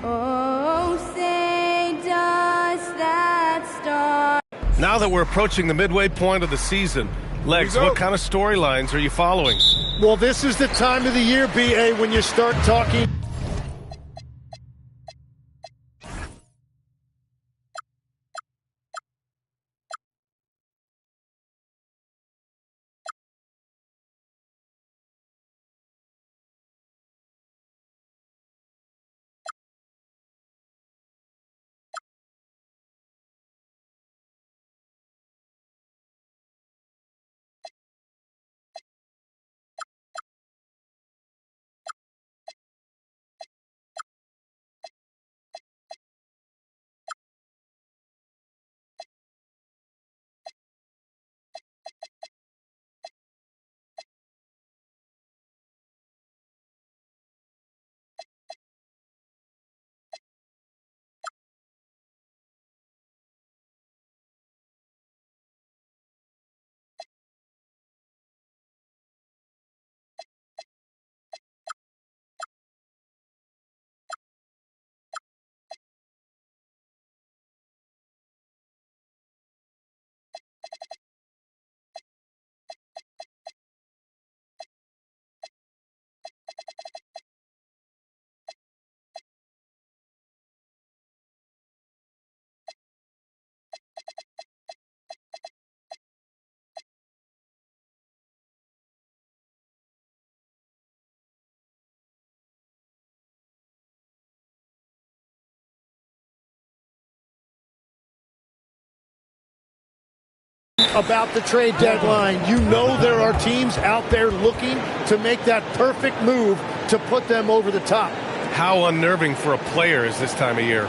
Oh, say does that star. Now that we're approaching the midway point of the season, Legs, what kind of storylines are you following? Well, this is the time of the year, B.A., when you start talking. About the trade deadline, you know there are teams out there looking to make that perfect move to put them over the top. How unnerving for a player is this time of year?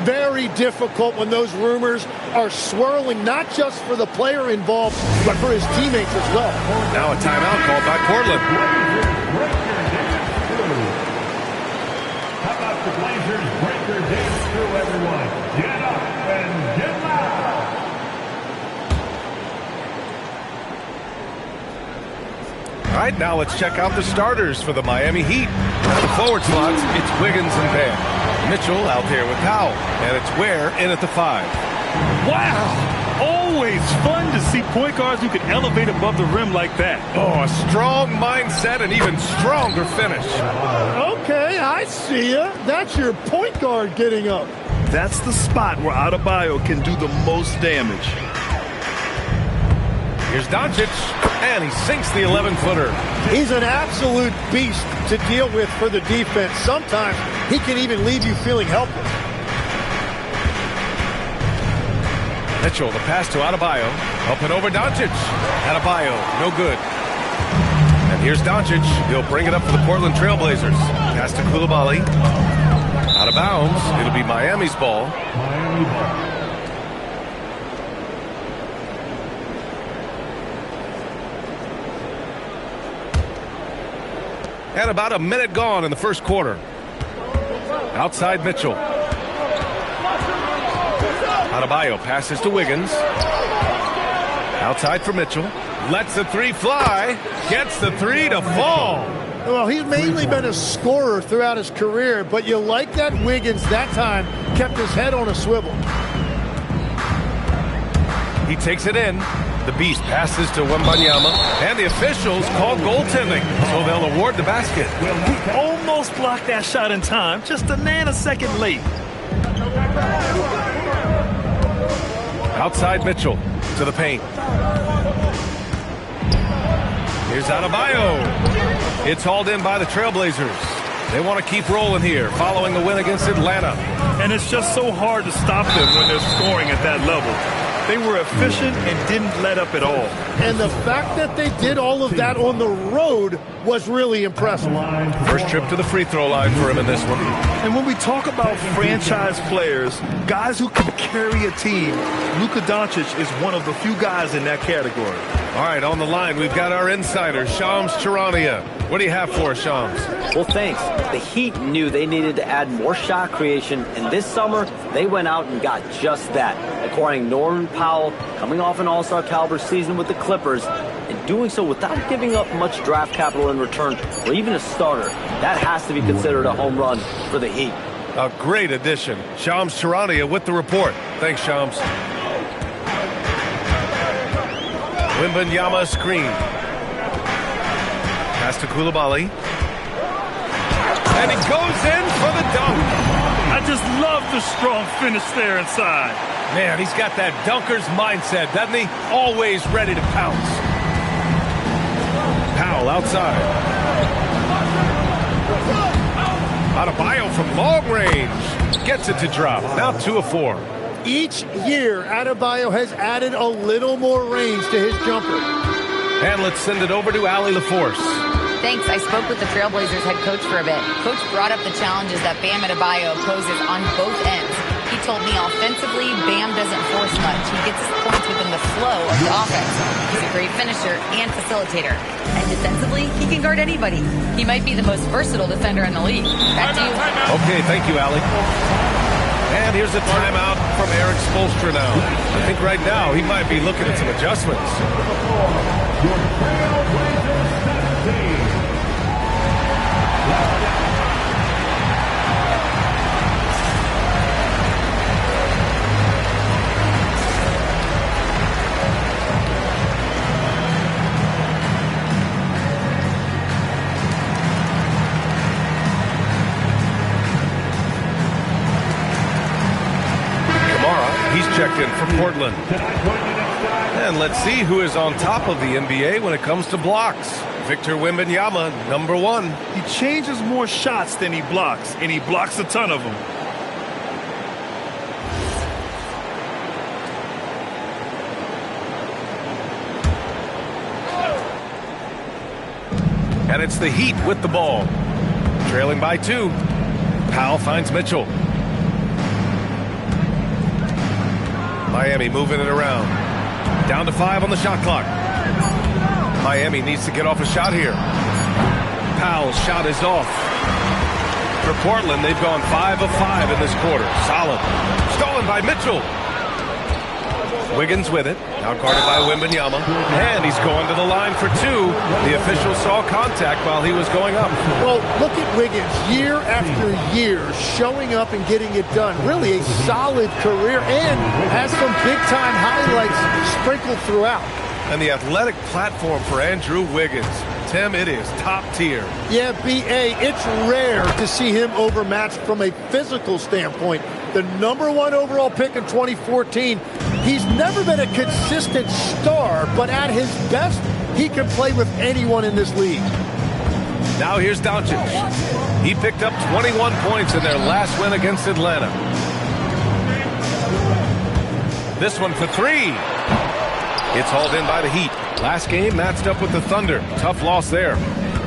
Very difficult when those rumors are swirling, not just for the player involved, but for his teammates as well. Now a timeout called by Portland. How about the Blazers break their dance through, everyone? Get up and get loud. All right, now let's check out the starters for the Miami Heat. At the forward slots, it's Wiggins and Bam. Mitchell out there with Powell, and it's Ware in at the 5. Wow! Always fun to see point guards who can elevate above the rim like that. Oh, a strong mindset and even stronger finish. Okay, I see ya. That's your point guard getting up. That's the spot where Adebayo can do the most damage. Here's Doncic, and he sinks the 11-footer. He's an absolute beast to deal with for the defense. Sometimes he can even leave you feeling helpless. Mitchell, the pass to Adebayo. Up and over Doncic. Adebayo, no good. And here's Doncic. He'll bring it up for the Portland Trailblazers. Pass to Coulibaly. Out of bounds. It'll be Miami's ball. Miami ball. And about a minute gone in the first quarter. Outside Mitchell. Adebayo passes to Wiggins. Outside for Mitchell. Lets the 3 fly. Gets the 3 to fall. Well, he's mainly been a scorer throughout his career, but you like that Wiggins that time kept his head on a swivel. He takes it in. The Beast passes to Wembanyama, and the officials call goaltending, so they'll award the basket. Well, we almost blocked that shot in time, just a nanosecond late. Outside Mitchell to the paint. Here's Adebayo. It's hauled in by the Trailblazers. They want to keep rolling here, following the win against Atlanta. And it's just so hard to stop them when they're scoring at that level. They were efficient and didn't let up at all. And the fact that they did all of that on the road was really impressive. First trip to the free throw line for him in this one. And when we talk about franchise players, guys who can carry a team, Luka Doncic is one of the few guys in that category. All right, on the line, we've got our insider, Shams Charania. What do you have for us, Shams? Well, thanks. The Heat knew they needed to add more shot creation, and this summer, they went out and got just that. Acquiring Norman Powell, coming off an all-star caliber season with the Clippers, and doing so without giving up much draft capital in return, or even a starter. That has to be considered a home run for the Heat. A great addition. Shams Charania with the report. Thanks, Shams. Wembanyama screen. Pass to Koulibaly. And he goes in for the dunk. I just love the strong finish there inside. Man, he's got that dunker's mindset, doesn't he? Always ready to pounce. Powell outside. Adebayo from long range. Gets it to drop. Now 2 of 4. Each year, Adebayo has added a little more range to his jumper. And let's send it over to Allie LaForce. Thanks. I spoke with the Trailblazers head coach for a bit. Coach brought up the challenges that Bam Adebayo poses on both ends. He told me offensively, Bam doesn't force much. He gets his points within the flow of the offense. He's a great finisher and facilitator. And defensively, he can guard anybody. He might be the most versatile defender in the league. Back to you. Okay, thank you, Allie. And here's a timeout from Eric Spoelstra now. I think right now he might be looking at some adjustments. He's checked in for Portland. And let's see who is on top of the NBA when it comes to blocks. Victor Wembanyama, number 1. He changes more shots than he blocks, and he blocks a ton of them. And it's the Heat with the ball. Trailing by 2. Powell finds Mitchell. Miami moving it around. Down to 5 on the shot clock. Miami needs to get off a shot here. Powell's shot is off. For Portland, they've gone 5 of 5 in this quarter. Solid. Stolen by Mitchell. Wiggins with it. Outguarded by Wembanyama. And he's going to the line for 2. The official saw contact while he was going up. Well, look at Wiggins year after year showing up and getting it done. Really a solid career and has some big-time highlights sprinkled throughout. And the athletic platform for Andrew Wiggins. Tim, it is top tier. Yeah, B.A., it's rare to see him overmatched from a physical standpoint. The number 1 overall pick in 2014. He's never been a consistent star, but at his best, he can play with anyone in this league. Now here's Doncic. He picked up 21 points in their last win against Atlanta. This one for 3. It's hauled in by the Heat. Last game matched up with the Thunder. Tough loss there.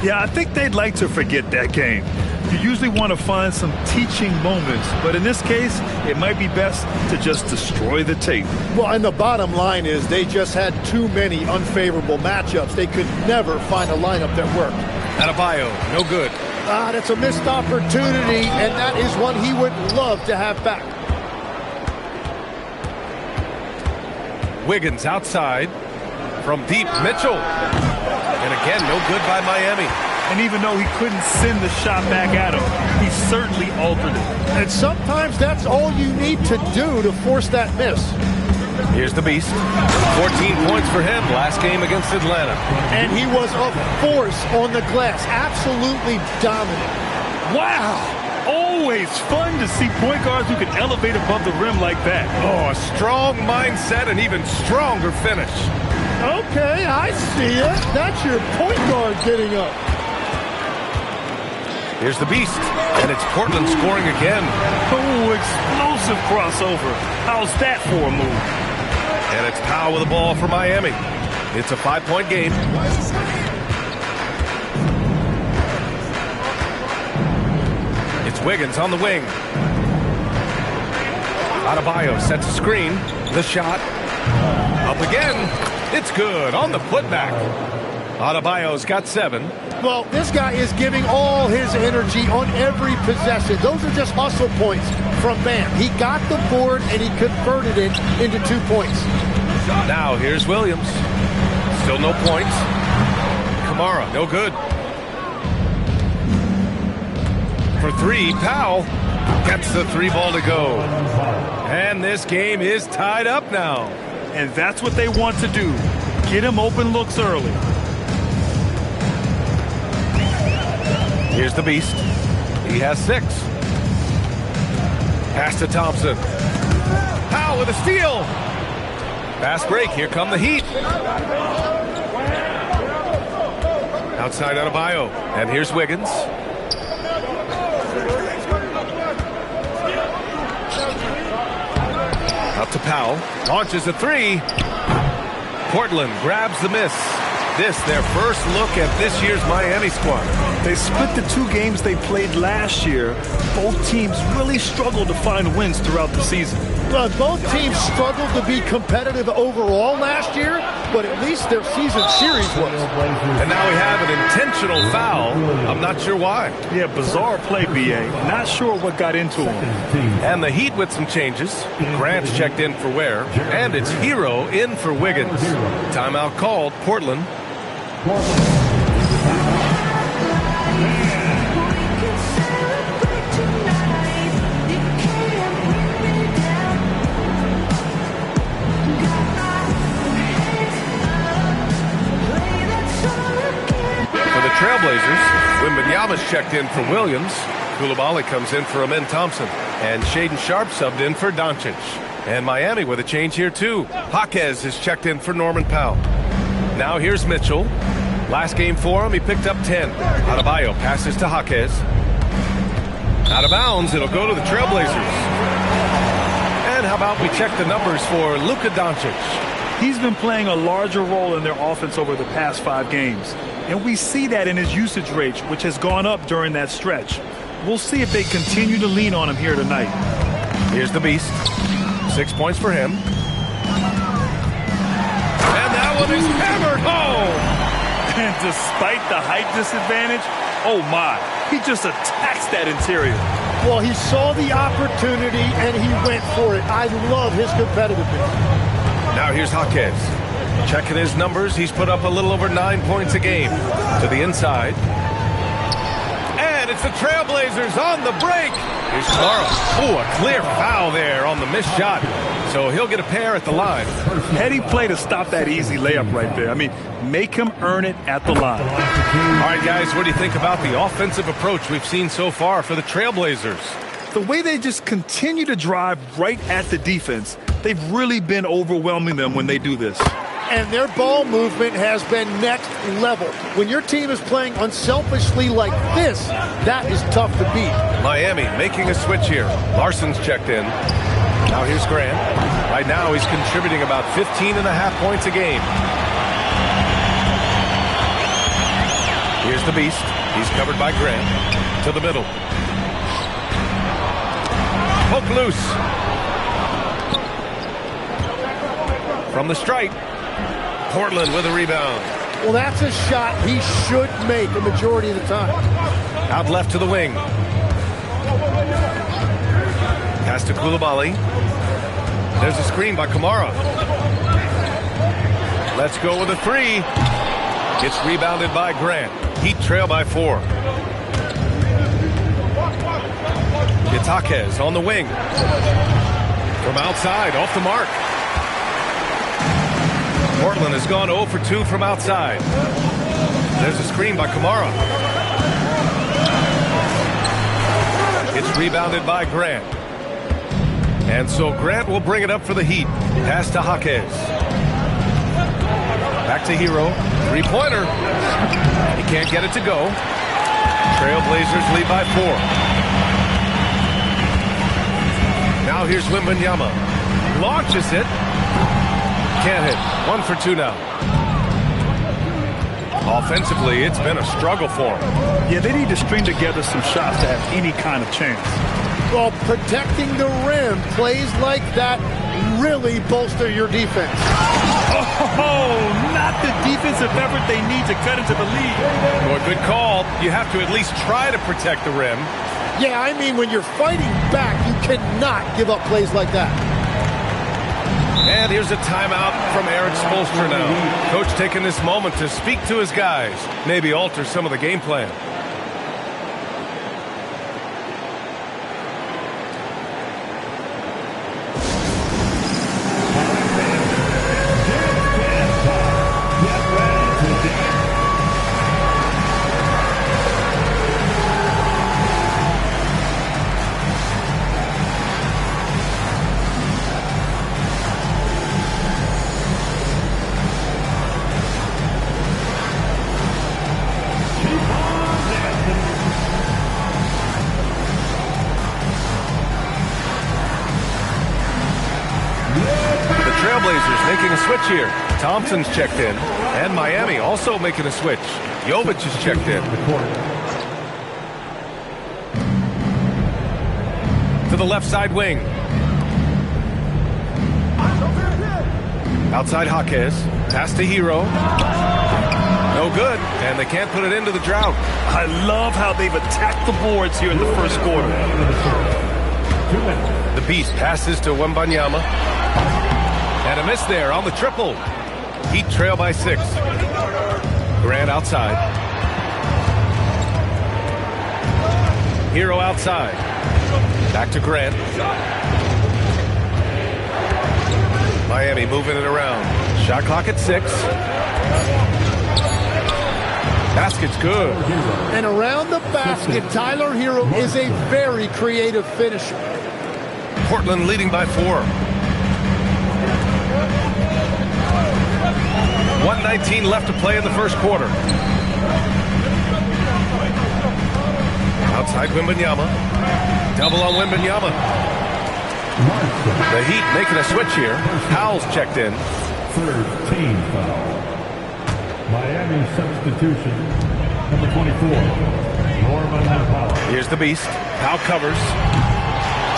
Yeah, I think they'd like to forget that game. You usually want to find some teaching moments, but in this case, it might be best to just destroy the tape. Well, and the bottom line is they just had too many unfavorable matchups. They could never find a lineup that worked. Adebayo, no good. That's a missed opportunity, and that is one he would love to have back. Wiggins outside. From deep, Mitchell. And again, no good by Miami. And even though he couldn't send the shot back at him, he certainly altered it. And sometimes that's all you need to do to force that miss. Here's the Beast. 14 points for him last game against Atlanta. And he was a force on the glass. Absolutely dominant. Wow! Always fun to see point guards who can elevate above the rim like that. Oh, a strong mindset and even stronger finish. Okay, I see it. That's your point guard getting up. Here's the Beast, and it's Portland scoring again. Oh, explosive crossover. How's that for a move? And it's Powell with the ball for Miami. It's a 5-point game. It's Wiggins on the wing. Adebayo sets a screen. The shot. Up again. It's good on the putback. Adebayo's got 7. Well, this guy is giving all his energy on every possession. Those are just hustle points from Bam. He got the board and he converted it into 2 points. Now here's Williams. Still no points. Kamara, no good. For 3, Powell. Gets the 3 ball to go. And this game is tied up now. And that's what they want to do. Get him open looks early. Here's the Beast. He has 6. Pass to Thompson. Powell with a steal. Fast break. Here come the Heat. Outside Adebayo. And here's Wiggins. Out to Powell. Launches a 3. Portland grabs the miss. This, their first look at this year's Miami squad. They split the 2 games they played last year. Both teams really struggled to find wins throughout the season. Well, both teams struggled to be competitive overall last year, but at least their season series was. And now we have an intentional foul. I'm not sure why. Yeah, bizarre play, B.A. Not sure what got into him. And the Heat with some changes. Grant's checked in for Ware, and it's Hero in for Wiggins. Timeout called, Portland. Trailblazers, Wembanyama's checked in for Williams. Coulibaly comes in for Amen Thompson. And Shaden Sharp subbed in for Doncic. And Miami with a change here too. Jaquez is checked in for Norman Powell. Now here's Mitchell. Last game for him, he picked up 10. Adebayo passes to Jaquez. Out of bounds, it'll go to the Trailblazers. And how about we check the numbers for Luka Doncic? He's been playing a larger role in their offense over the past 5 games. And we see that in his usage rate, which has gone up during that stretch. We'll see if they continue to lean on him here tonight. Here's the Beast. 6 points for him. And that one is hammered home. And despite the height disadvantage, oh my, he just attacks that interior. Well, he saw the opportunity and he went for it. I love his competitiveness. Now here's Jaquez. Checking his numbers, he's put up a little over 9 points a game. To the inside. And it's the Trailblazers on the break. Here's Kamara. Oh, a clear foul there on the missed shot. So he'll get a pair at the line. Heady play to stop that easy layup right there. I mean, make him earn it at the line. All right, guys, what do you think about the offensive approach we've seen so far for the Trailblazers? The way they just continue to drive right at the defense, they've really been overwhelming them when they do this. And their ball movement has been next level. When your team is playing unselfishly like this, that is tough to beat. Miami making a switch here. Larson's checked in. Now here's Grant. Right now he's contributing about 15.5 points a game. Here's the Beast. He's covered by Grant. To the middle. Poke loose. From the stripe. Portland with a rebound. Well, that's a shot he should make a majority of the time. Out left to the wing. Pass to Coulibaly. There's a screen by Kamara. Let's go with a 3. It's rebounded by Grant. Heat trail by 4. It's Jaquez on the wing. From outside, off the mark. Portland has gone 0 for 2 from outside. There's a screen by Kamara. It's rebounded by Grant. And so Grant will bring it up for the Heat. Pass to Jaquez. Back to Hero. 3-pointer. He can't get it to go. Trailblazers lead by 4. Now here's Wembanyama. Launches it. Can't hit. 1 for 2 now. Offensively, it's been a struggle for him. Yeah, they need to string together some shots to have any kind of chance. Well, protecting the rim, plays like that really bolster your defense. Oh, not the defensive effort they need to cut into the lead. Well, good call. You have to at least try to protect the rim. Yeah, I mean, when you're fighting back, you cannot give up plays like that. And here's a timeout from Eric Spoelstra now. Coach taking this moment to speak to his guys, maybe alter some of the game plan. switch here. Thompson's checked in. And Miami also making a switch. Jovic is checked in. To the left side wing. Outside Jaquez. Pass to Hero. No good. And they can't put it into the drought. I love how they've attacked the boards here in the first quarter. The Beast passes to Wembanyama. And a miss there on the triple. Heat trail by 6. Grant outside. Hero outside. Back to Grant. Miami moving it around. Shot clock at 6. Basket's good. And around the basket, Tyler Hero is a very creative finisher. Portland leading by 4. 1:19 left to play in the first quarter. Outside Wembanyama. Double on Wembanyama. The Heat making a switch here. Powell's checked in. Third team foul. Miami substitution, number 24, Norman Powell. Here's the Beast. Powell covers.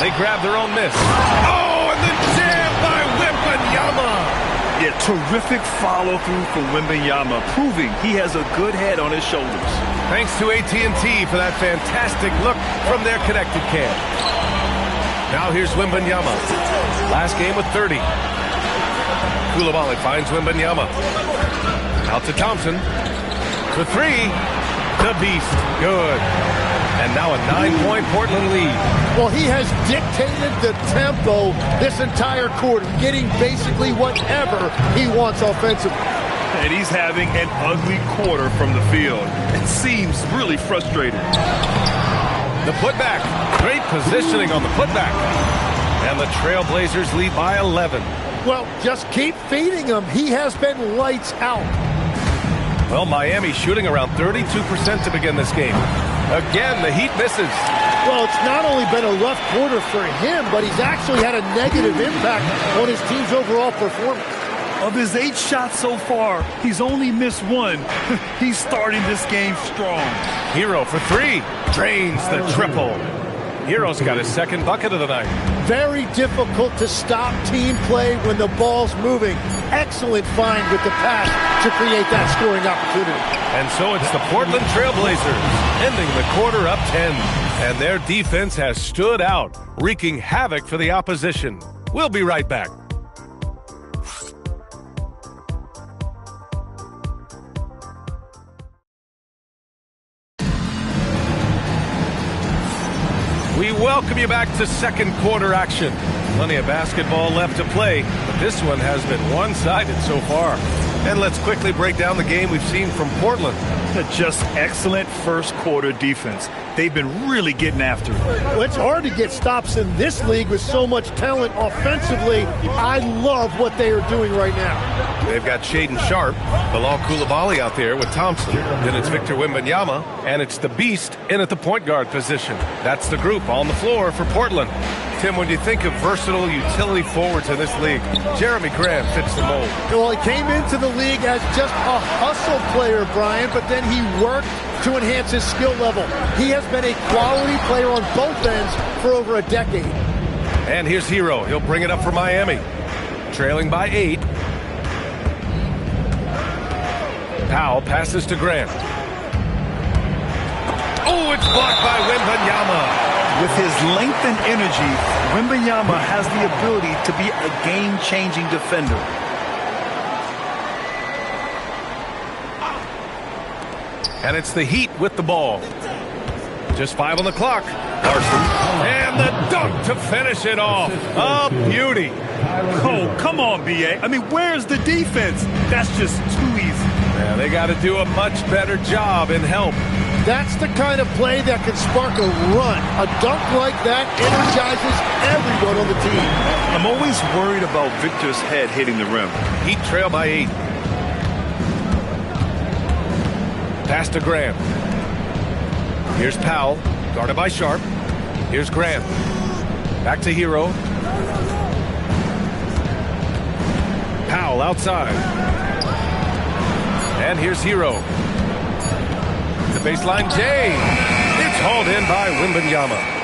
They grab their own miss. Oh, and the jam by Wembanyama. Yeah, terrific follow-through from Wembanyama, proving he has a good head on his shoulders. Thanks to AT&T for that fantastic look from their connected cam. Now here's Wembanyama. Last game with 30. Coulibaly finds Wembanyama. Out to Thompson. For 3. The Beast. Good. And now a 9-point Portland lead. Well, he has dictated the tempo this entire quarter, getting basically whatever he wants offensively. And he's having an ugly quarter from the field. It seems really frustrating. The putback. Great positioning on the putback. And the Trailblazers lead by 11. Well, just keep feeding him. He has been lights out. Well, Miami shooting around 32% to begin this game. Again, the Heat misses. Well, it's not only been a rough quarter for him, but he's actually had a negative impact on his team's overall performance. Of his 8 shots so far, he's only missed 1. He's starting this game strong. Hero for 3. Drains the triple. Hero's got his second bucket of the night. Very difficult to stop team play when the ball's moving. Excellent find with the pass to create that scoring opportunity. And so it's the Portland Trailblazers ending the quarter up 10. And their defense has stood out, wreaking havoc for the opposition. We'll be right back. We welcome you back to second quarter action. Plenty of basketball left to play, but this one has been one-sided so far. And let's quickly break down the game we've seen from Portland. Just excellent first quarter defense. They've been really getting after it. Well, it's hard to get stops in this league with so much talent offensively. I love what they are doing right now. They've got Shaedon Sharpe, Bilal Coulibaly out there with Thompson. Then it's Victor Wembanyama, and it's the Beast in at the point guard position. That's the group on the floor for Portland. Tim, when you think of versatile utility forwards in this league, Jeremy Grant fits the mold. Well, he came into the league as just a hustle player, Brian, but then he worked to enhance his skill level. He has been a quality player on both ends for over a decade. And here's Hero. He'll bring it up for Miami. Trailing by 8. Powell passes to Grant. Oh, it's blocked by Wembanyama. With his length and energy, Wembanyama has the ability to be a game-changing defender. And it's the Heat with the ball. Just 5 on the clock. Larson. And the dunk to finish it off. A beauty. Oh, come on, B.A. I mean, where's the defense? That's just too easy. Yeah, they got to do a much better job in help. That's the kind of play that can spark a run. A dunk like that energizes everyone on the team. I'm always worried about Victor's head hitting the rim. Heat trail by 8. Pass to Grant. Here's Powell, guarded by Sharpe. Here's Grant. Back to Hero. Powell Powell outside. And here's Hero. The baseline Jay. It's hauled in by Wembanyama.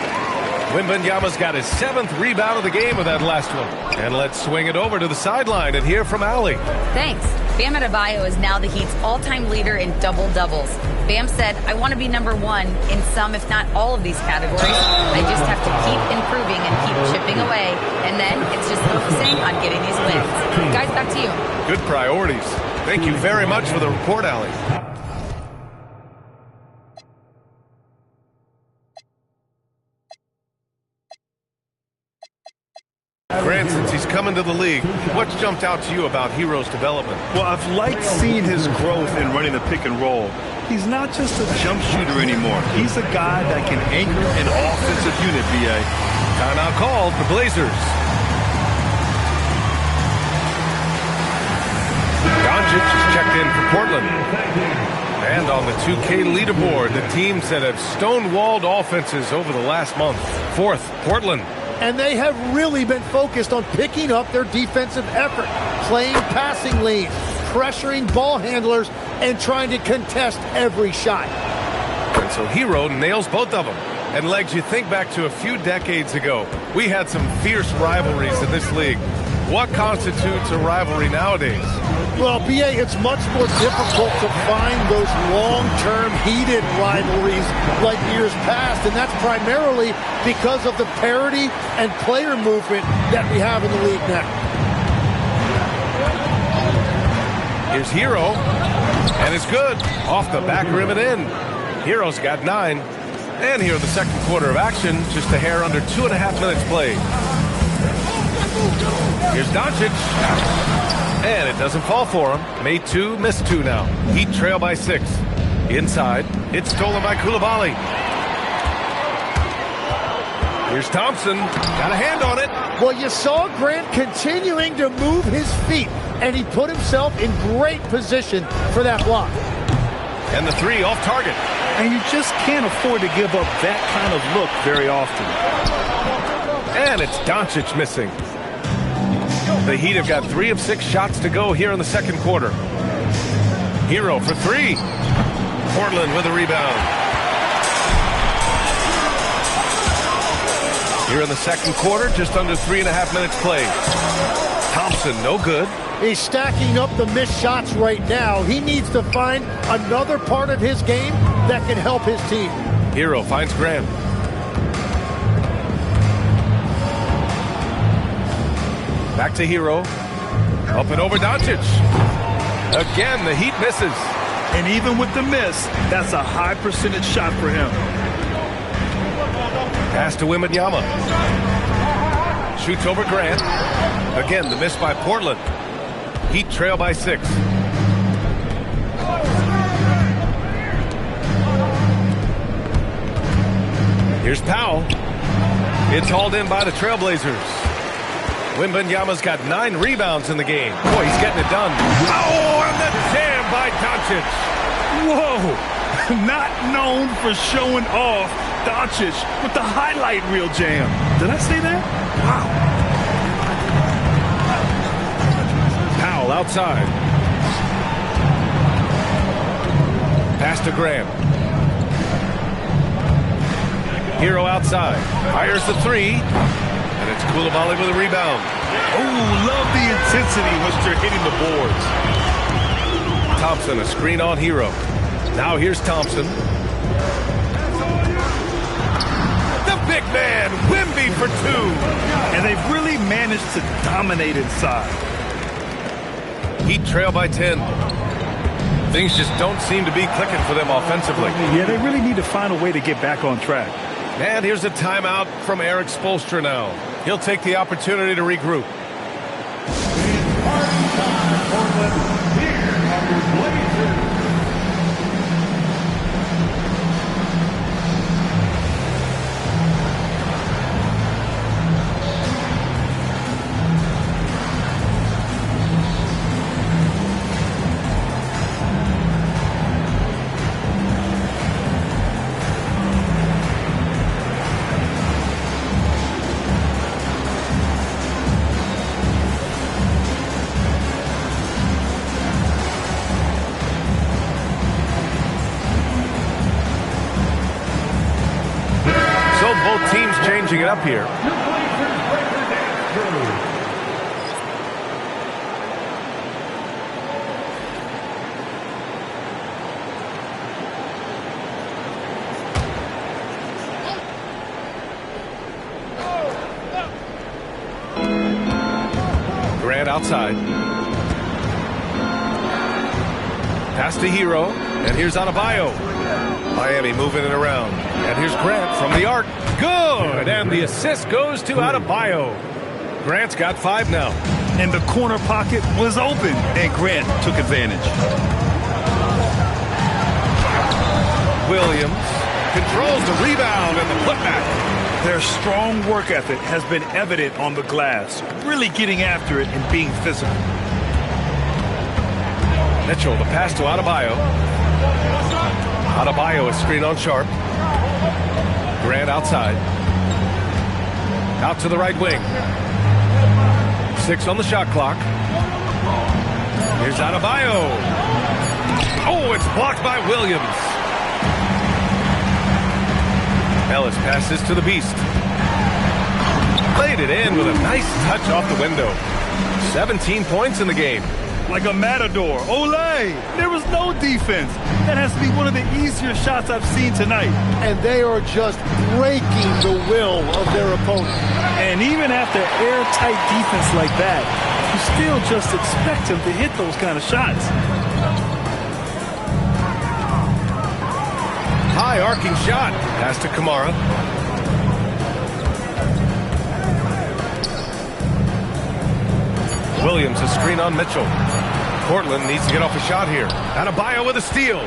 Wembanyama's got his 7th rebound of the game with that last one. And let's swing it over to the sideline and hear from Allie. Thanks. Bam Adebayo is now the Heat's all-time leader in double-doubles. Bam said, I want to be number one in some, if not all of these categories. I just have to keep improving and keep chipping away. And then it's just focusing on getting these wins. Guys, back to you. Good priorities. Thank you very much for the report, Allie. Grant, since he's coming to the league, what's jumped out to you about Hero's development? Well, I've liked seeing his growth in running the pick and roll. He's not just a jump shooter anymore. He's a guy that can anchor an offensive unit, B.A. Timeout called, the Blazers. Doncic is checked in for Portland. And on the 2K leaderboard, the teams that have stonewalled offenses over the last month. 4th, Portland. And they have really been focused on picking up their defensive effort, playing passing lanes, pressuring ball handlers, and trying to contest every shot. And so Hero nails both of them. And Legs, you think back to a few decades ago, we had some fierce rivalries in this league. What constitutes a rivalry nowadays? Well, B.A., it's much more difficult to find those long-term heated rivalries like years past, and that's primarily because of the parity and player movement that we have in the league now. Here's Hero, and it's good. Off the back rim and in. Hero's got 9. And here in the second quarter of action, just a hair under 2.5 minutes played. Here's Doncic. And it doesn't fall for him. Made 2, missed 2 now. Heat trail by 6. Inside. It's stolen by Coulibaly. Here's Thompson. Got a hand on it. Well, you saw Grant continuing to move his feet, and he put himself in great position for that block. And the 3 off target. And you just can't afford to give up that kind of look very often. And it's Doncic missing. The Heat have got 3 of 6 shots to go here in the second quarter. Hero for 3. Portland with a rebound. Here in the second quarter, just under 3.5 minutes played. Thompson, no good. He's stacking up the missed shots right now. He needs to find another part of his game that can help his team. Hero finds Graham. Back to Hero. Up and over Doncic. Again, the Heat misses. And even with the miss, that's a high percentage shot for him. Pass to Wembanyama. Shoots over Grant. Again, the miss by Portland. Heat trail by 6. Here's Powell. It's hauled in by the Trailblazers. Wembanyama's got 9 rebounds in the game. Boy, he's getting it done. Oh, and the jam by Doncic. Whoa, not known for showing off. Doncic with the highlight reel jam. Did I say that? Wow. Powell outside. Pass to Graham. Hero outside. Fires the 3. And it's Coulibaly with a rebound. Oh, love the intensity once they're hitting the boards. Thompson, a screen on Hero. Now here's Thompson. The big man, Wemby for 2. And they've really managed to dominate inside. Heat trail by 10. Things just don't seem to be clicking for them offensively. Yeah, they really need to find a way to get back on track. And here's a timeout from Eric Spoelstra now. He'll take the opportunity to regroup. changing it up here. Grant outside. Pass to Hero, and here's Adebayo. Miami moving it around. And here's Grant from the arc. Good! And the assist goes to Adebayo. Grant's got 5 now. And the corner pocket was open, and Grant took advantage. Williams controls the rebound and the putback. Their strong work ethic has been evident on the glass, really getting after it and being physical. Mitchell, the pass to Adebayo. Adebayo is screen on Sharp. Grant outside. Out to the right wing. 6 on the shot clock. Here's Adebayo. Oh, it's blocked by Williams. Ellis passes to the Beast. Played it in with a nice touch off the window. 17 points in the game. Like a matador. Olay! There was no defense. That has to be one of the easier shots I've seen tonight. And they are just breaking the will of their opponent. And even after airtight defense like that, you still just expect him to hit those kind of shots. High arcing shot. Pass to Kamara. Williams a screen on Mitchell. Portland needs to get off a shot here. Adebayo with a steal.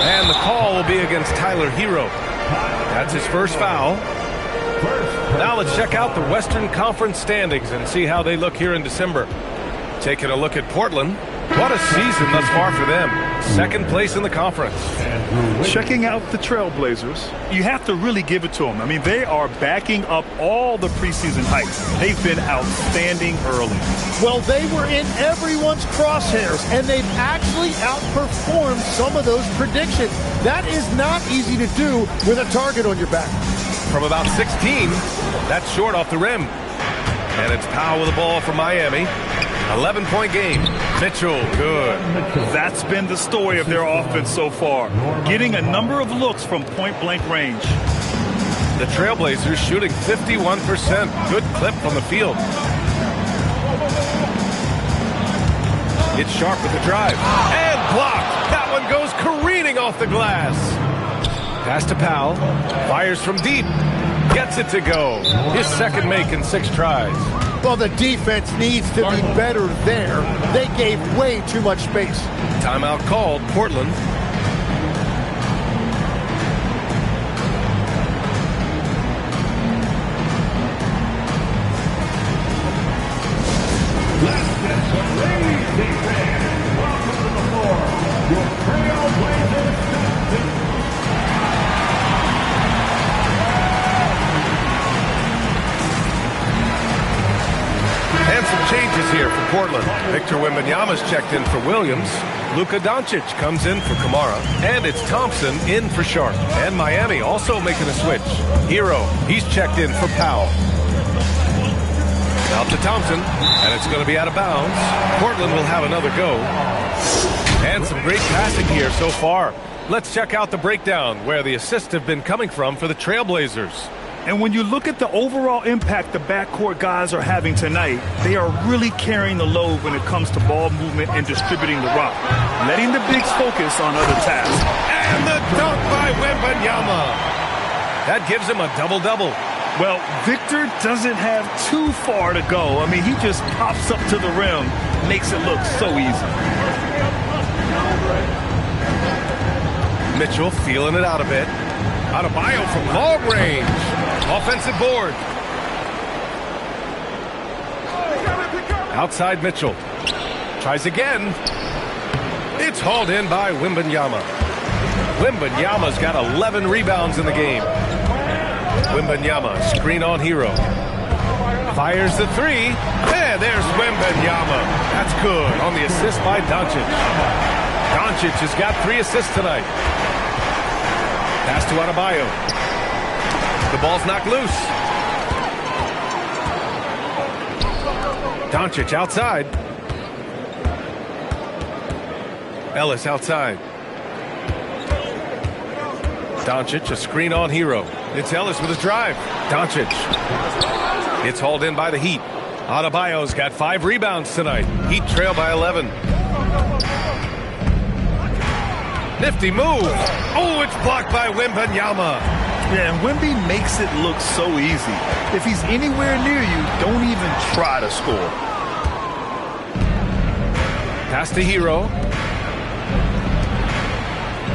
And the call will be against Tyler Hero. That's his first foul. Now let's check out the Western Conference standings and see how they look here in December. Taking a look at Portland. What a season thus far for them. Second place in the conference. Checking out the Trailblazers, you have to really give it to them. I mean, they are backing up all the preseason hype. They've been outstanding early. Well, they were in everyone's crosshairs, and they've actually outperformed some of those predictions. That is not easy to do with a target on your back. From about 16, that's short off the rim. And it's Powell with the ball for Miami. 11-point game. Mitchell, good. That's been the story of their offense so far. Getting a number of looks from point-blank range. The Trailblazers shooting 51%. Good clip from the field. It's Sharp with the drive. And blocked. That one goes careening off the glass. Pass to Powell. Fires from deep. Gets it to go. His second make in 6 tries. Well, the defense needs to be better there. They gave way too much space. Timeout called, Portland. Welcome to the floor, your Trailblazers. And some changes here for Portland. Victor Wembanyama's checked in for Williams. Luka Doncic comes in for Kamara. And it's Thompson in for Sharp. And Miami also making a switch. Hero, he's checked in for Powell. Out to Thompson, and it's going to be out of bounds. Portland will have another go. And some great passing here so far. Let's check out the breakdown where the assists have been coming from for the Trailblazers. And when you look at the overall impact the backcourt guys are having tonight, they are really carrying the load when it comes to ball movement and distributing the rock, letting the bigs focus on other tasks. And the dunk by Wembanyama. That gives him a double-double. Well, Victor doesn't have too far to go. I mean, he just pops up to the rim, makes it look so easy. Mitchell feeling it out a bit. Adebayo from long range. Offensive board. Outside Mitchell. Tries again. It's hauled in by Wembanyama. Wembanyama's got 11 rebounds in the game. Wembanyama, screen on Hero. Fires the 3. And there's Wembanyama. That's good on the assist by Doncic. Doncic has got 3 assists tonight. Pass to Adebayo. The ball's knocked loose. Doncic outside. Ellis outside. Doncic, a screen on Hero. It's Ellis with a drive. Doncic. It's hauled in by the Heat. Adebayo's got 5 rebounds tonight. Heat trail by 11. Nifty move. Oh, it's blocked by Wembanyama. Yeah, and Wemby makes it look so easy. If he's anywhere near you, don't even try to score. Pass to Hero.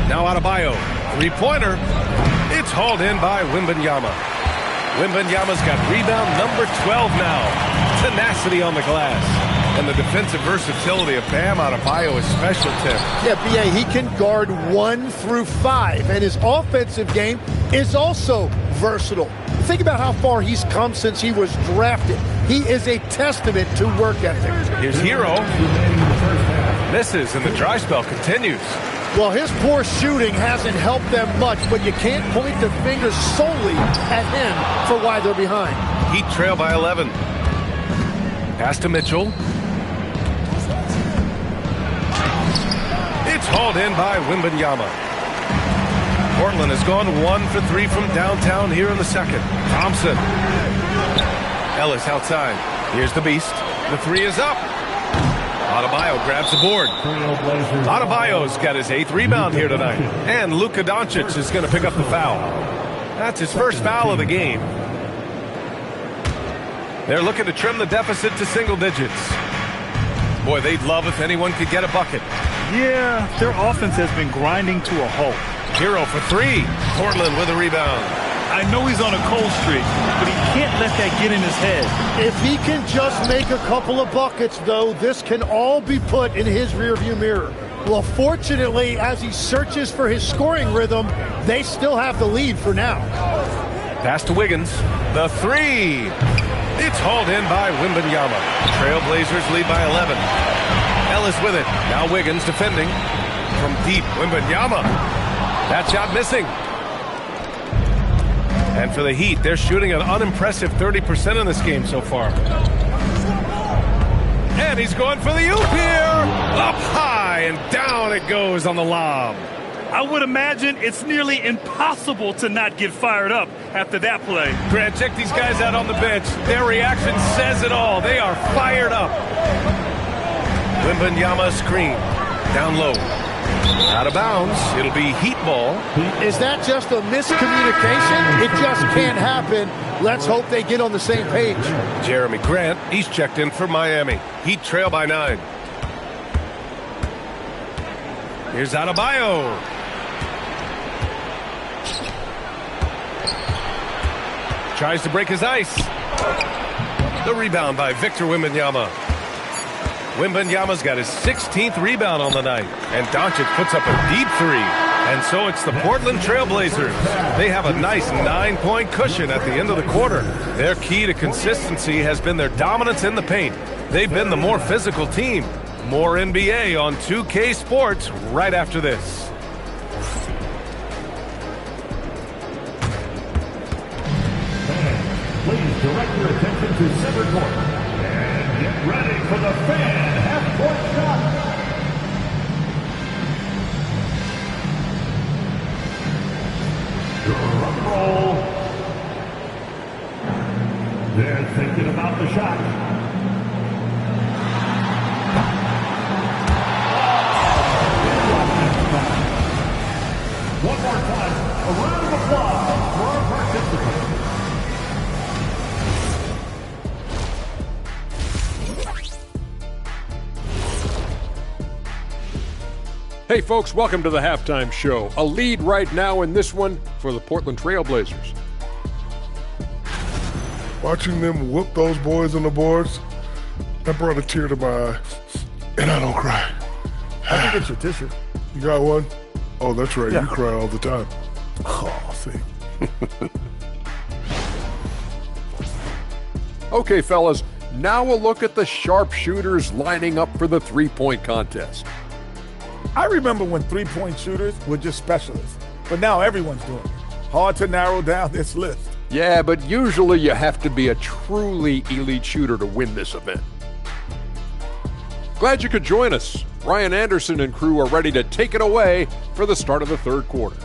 Now Adebayo. 3-pointer. It's hauled in by Wembanyama. Wembanyama's got rebound number 12 now. Tenacity on the glass. And the defensive versatility of Bam Adebayo is special, Tim. Yeah, B.A., he can guard 1 through 5, and his offensive game is also versatile. Think about how far he's come since he was drafted. He is a testament to work ethic. Here's Hero. Misses, and the dry spell continues. Well, his poor shooting hasn't helped them much, but you can't point the finger solely at him for why they're behind. Heat trail by 11. Pass to Mitchell. It's hauled in by Wembanyama. Portland has gone 1 for 3 from downtown here in the second. Thompson. Ellis outside. Here's the beast. The 3 is up. Adebayo grabs the board. Adebayo's got his 8th rebound here tonight. And Luka Doncic is going to pick up the foul. That's his first foul of the game. They're looking to trim the deficit to single digits. Boy, they'd love if anyone could get a bucket. Yeah, their offense has been grinding to a halt. Hero for 3. Portland with a rebound. I know he's on a cold streak, but he can't let that get in his head. If he can just make a couple of buckets, though, this can all be put in his rearview mirror. Well, fortunately, as he searches for his scoring rhythm, they still have the lead for now. Pass to Wiggins. The 3. It's hauled in by Wembanyama. Trailblazers lead by 11. Ellis with it. Now Wiggins defending. From deep, Wembanyama. That shot missing. And for the Heat, they're shooting an unimpressive 30% in this game so far. And he's going for the oop here. Up high and down it goes on the lob. I would imagine it's nearly impossible to not get fired up after that play. Grant, check these guys out on the bench. Their reaction says it all. They are fired up. Wembanyama screen. Down low. Out of bounds. It'll be Heat ball. Is that just a miscommunication? It just can't happen. Let's hope they get on the same page. Jeremy Grant, he's checked in for Miami. Heat trail by 9. Here's Adebayo. Tries to break his ice. The rebound by Victor Wembanyama. Wembanyama's got his 16th rebound on the night. And Doncic puts up a deep 3. And so it's the Portland Trailblazers. They have a nice 9-point cushion at the end of the quarter. Their key to consistency has been their dominance in the paint. They've been the more physical team. More NBA on 2K Sports right after this. Please direct your attention to center court. And get ready for the fan half-court shot. Drum roll. They're thinking about the shot. One more time, a round of applause for our participants. Hey folks, welcome to the Halftime Show. A lead right now in this one for the Portland Trailblazers. Watching them whoop those boys on the boards, that brought a tear to my eye. And I don't cry. I think it's your tissue. You got one? Oh, that's right. Yeah. You cry all the time. Oh, see. Okay, fellas, now we'll look at the sharpshooters lining up for the three-point contest. I remember when three-point shooters were just specialists, but now everyone's doing it. Hard to narrow down this list. Yeah, but usually you have to be a truly elite shooter to win this event. Glad you could join us. Ryan Anderson and crew are ready to take it away for the start of the third quarter.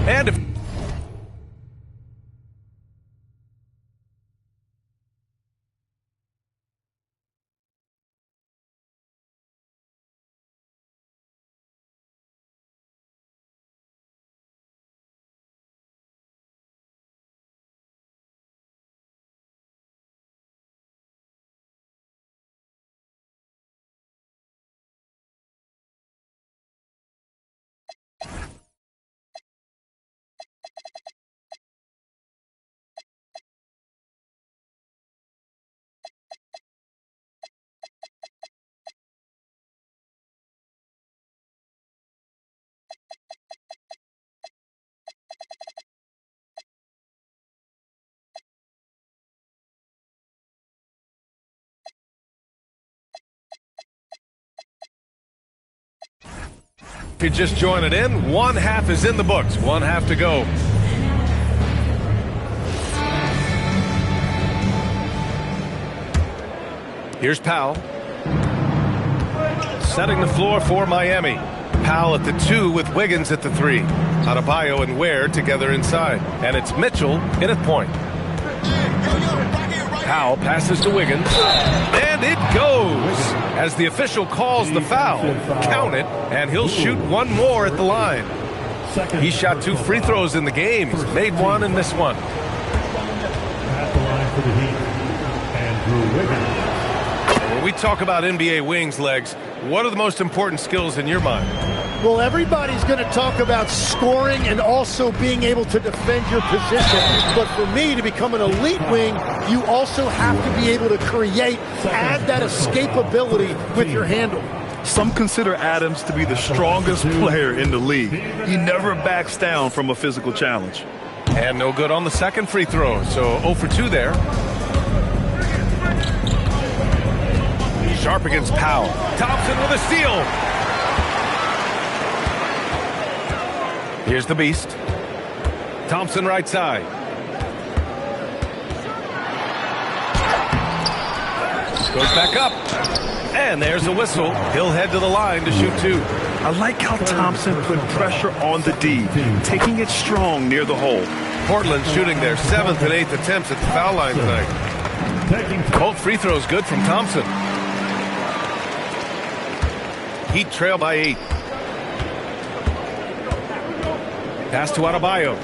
And if you just join it in, one half is in the books, one half to go. Here's Powell. Setting the floor for Miami. Powell at the 2 with Wiggins at the 3. Adebayo and Ware together inside. And it's Mitchell in at point. Powell passes to Wiggins. And it goes! As the official calls the foul. Count it, and he'll shoot one more at the line. He shot 2 free throws in the game. He's made one and missed one. At the line for the Heat, Andrew Wiggins. When we talk about NBA wings, Legs, what are the most important skills in your mind? Well, everybody's going to talk about scoring and also being able to defend your position. But for me, to become an elite wing, you also have to be able to create, add that escapability with your handle. Some consider Adams to be the strongest player in the league. He never backs down from a physical challenge. And no good on the second free throw, so 0 for 2 there. Sharp against Powell. Thompson with a steal. Here's the beast. Thompson right side. Goes back up. And there's a whistle. He'll head to the line to shoot 2. I like how Thompson put pressure on the D, taking it strong near the hole. Portland shooting their 7th and 8th attempts at the foul line tonight. Both free throws good from Thompson. Heat trail by 8. Pass to Adebayo.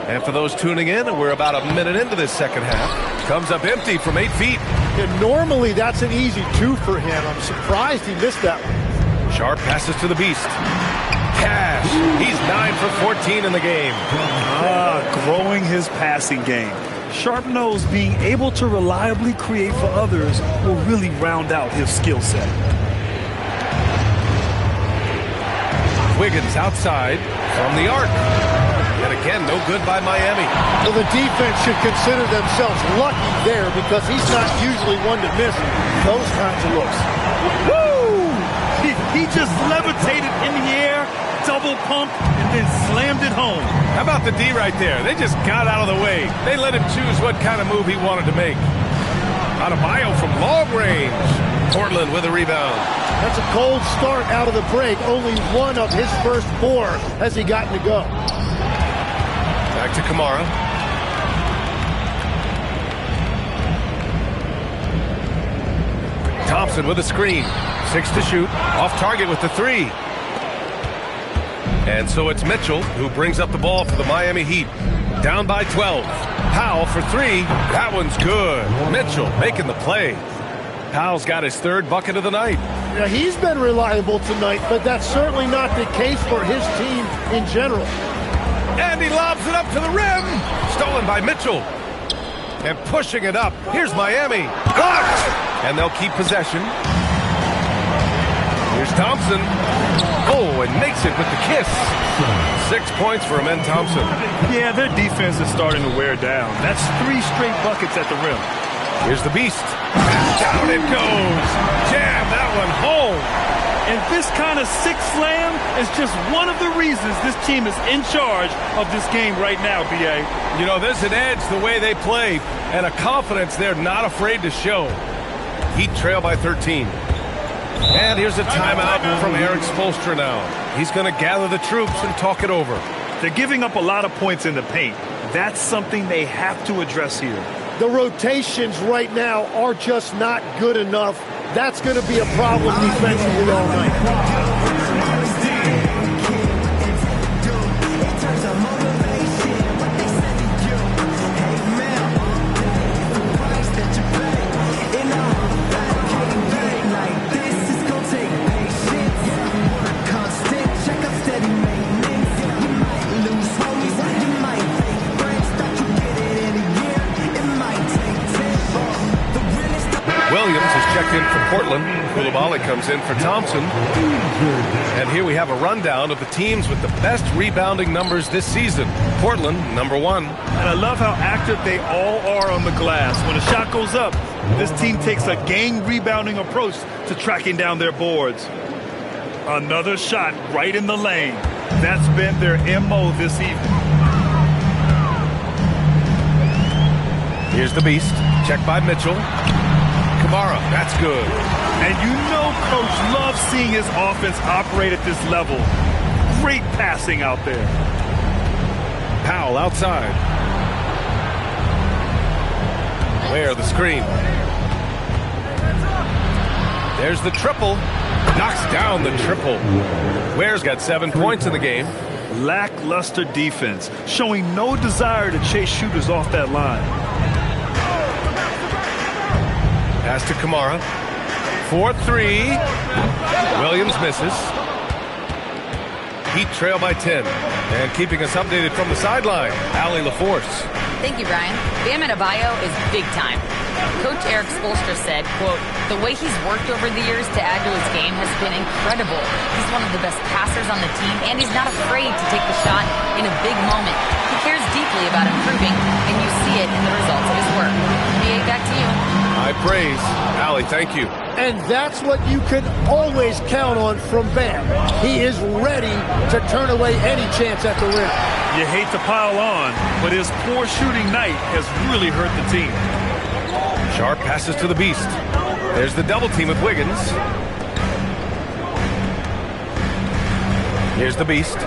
And for those tuning in, we're about a minute into this second half. Comes up empty from 8 feet. And normally that's an easy 2 for him. I'm surprised he missed that one. Sharp passes to the beast. Cash. He's 9 for 14 in the game. Growing his passing game. Sharp knows being able to reliably create for others will really round out his skill set. Wiggins outside from the arc. Yet again, no good by Miami. Well, the defense should consider themselves lucky there because he's not usually one to miss those kinds of looks. Woo! He just levitated in the air, double pumped, and then slammed it home. How about the D right there? They just got out of the way. They let him choose what kind of move he wanted to make. Adebayo from long range. Portland with a rebound. That's a cold start out of the break. Only one of his first 4 has he gotten to go. Back to Kamara. Thompson with a screen. 6 to shoot. Off target with the 3. And so it's Mitchell who brings up the ball for the Miami Heat. Down by 12. Powell for 3. That one's good. Mitchell making the play. Powell's got his 3rd bucket of the night. Yeah, he's been reliable tonight, but that's certainly not the case for his team in general. And he lobs it up to the rim. Stolen by Mitchell. And pushing it up. Here's Miami. Blocked! And they'll keep possession. Here's Thompson. Oh, and makes it with the kiss. 6 points for Amen Thompson. Yeah, their defense is starting to wear down. That's 3 straight buckets at the rim. Here's the beast. And down it goes. Jam that one home. And this kind of sick slam is just one of the reasons this team is in charge of this game right now, B.A. You know, there's an edge the way they play and a confidence they're not afraid to show. Heat trail by 13. And here's a timeout from Eric Spoelstra now. He's going to gather the troops and talk it over. They're giving up a lot of points in the paint. That's something they have to address here. The rotations right now are just not good enough. That's going to be a problem defensively all night. Williams is checked in for Portland. Coulibaly comes in for Thompson. And here we have a rundown of the teams with the best rebounding numbers this season. Portland, number 1. And I love how active they all are on the glass. When a shot goes up, this team takes a game rebounding approach to tracking down their boards. Another shot right in the lane. That's been their MO this evening. Here's the beast. Checked by Mitchell. Kamara, that's good. And you know Coach loves seeing his offense operate at this level. Great passing out there. Powell outside. Ware the screen. There's the triple. Knocks down the triple. Ware's got 7 points in the game. Lackluster defense, showing no desire to chase shooters off that line. Pass to Kamara. 4-3. Williams misses. Heat trail by 10. And keeping us updated from the sideline, Allie LaForce. Thank you, Brian. Bam Adebayo is big time. Coach Eric Spoelstra said, quote, "The way he's worked over the years to add to his game has been incredible. He's one of the best passers on the team, and he's not afraid to take the shot in a big moment. He cares deeply about improving, and you see it in the results of his work." BA, back to you. High praise. Allie, thank you. And that's what you can always count on from Bam. He is ready to turn away any chance at the rim. You hate to pile on, but his poor shooting night has really hurt the team. Sharp passes to the beast. There's the double team with Wiggins. Here's the beast.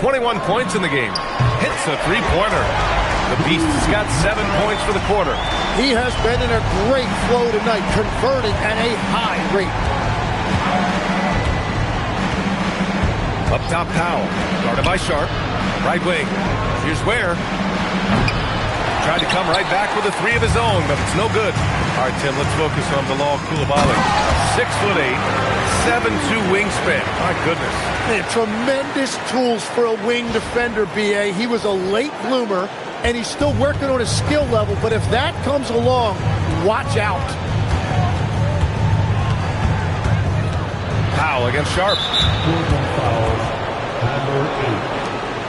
21 points in the game. Hits a three-pointer. The beast has got 7 points for the quarter. He has been in a great flow tonight, converting at a high rate. Up top, Powell. Guarded by Sharp. Right wing. Here's Ware. Tried to come right back with a 3 of his own, but it's no good. All right, Tim, let's focus on Bilal Coulibaly. 6'8", 7'2" wingspan. My goodness. Man, tremendous tools for a wing defender, B.A. He was a late bloomer, and he's still working on his skill level, but if that comes along, watch out. Powell against Sharp. Number 8.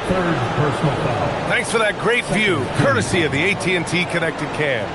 Third personal foul. Thanks for that great view, courtesy of the AT&T Connected Cam.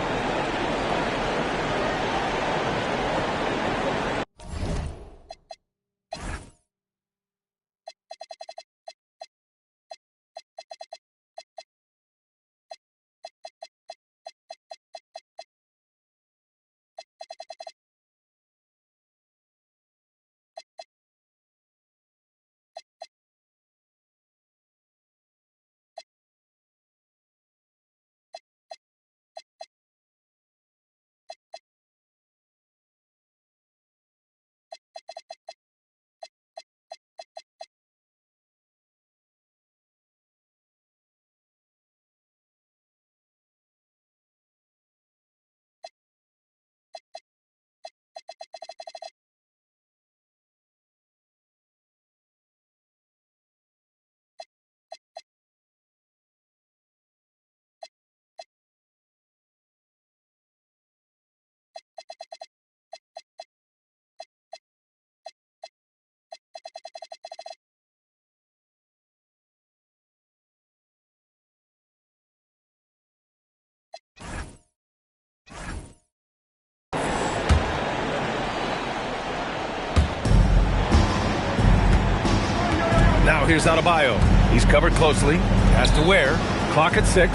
Now here's Adebayo. He's covered closely. Has to wear. Clock at 6.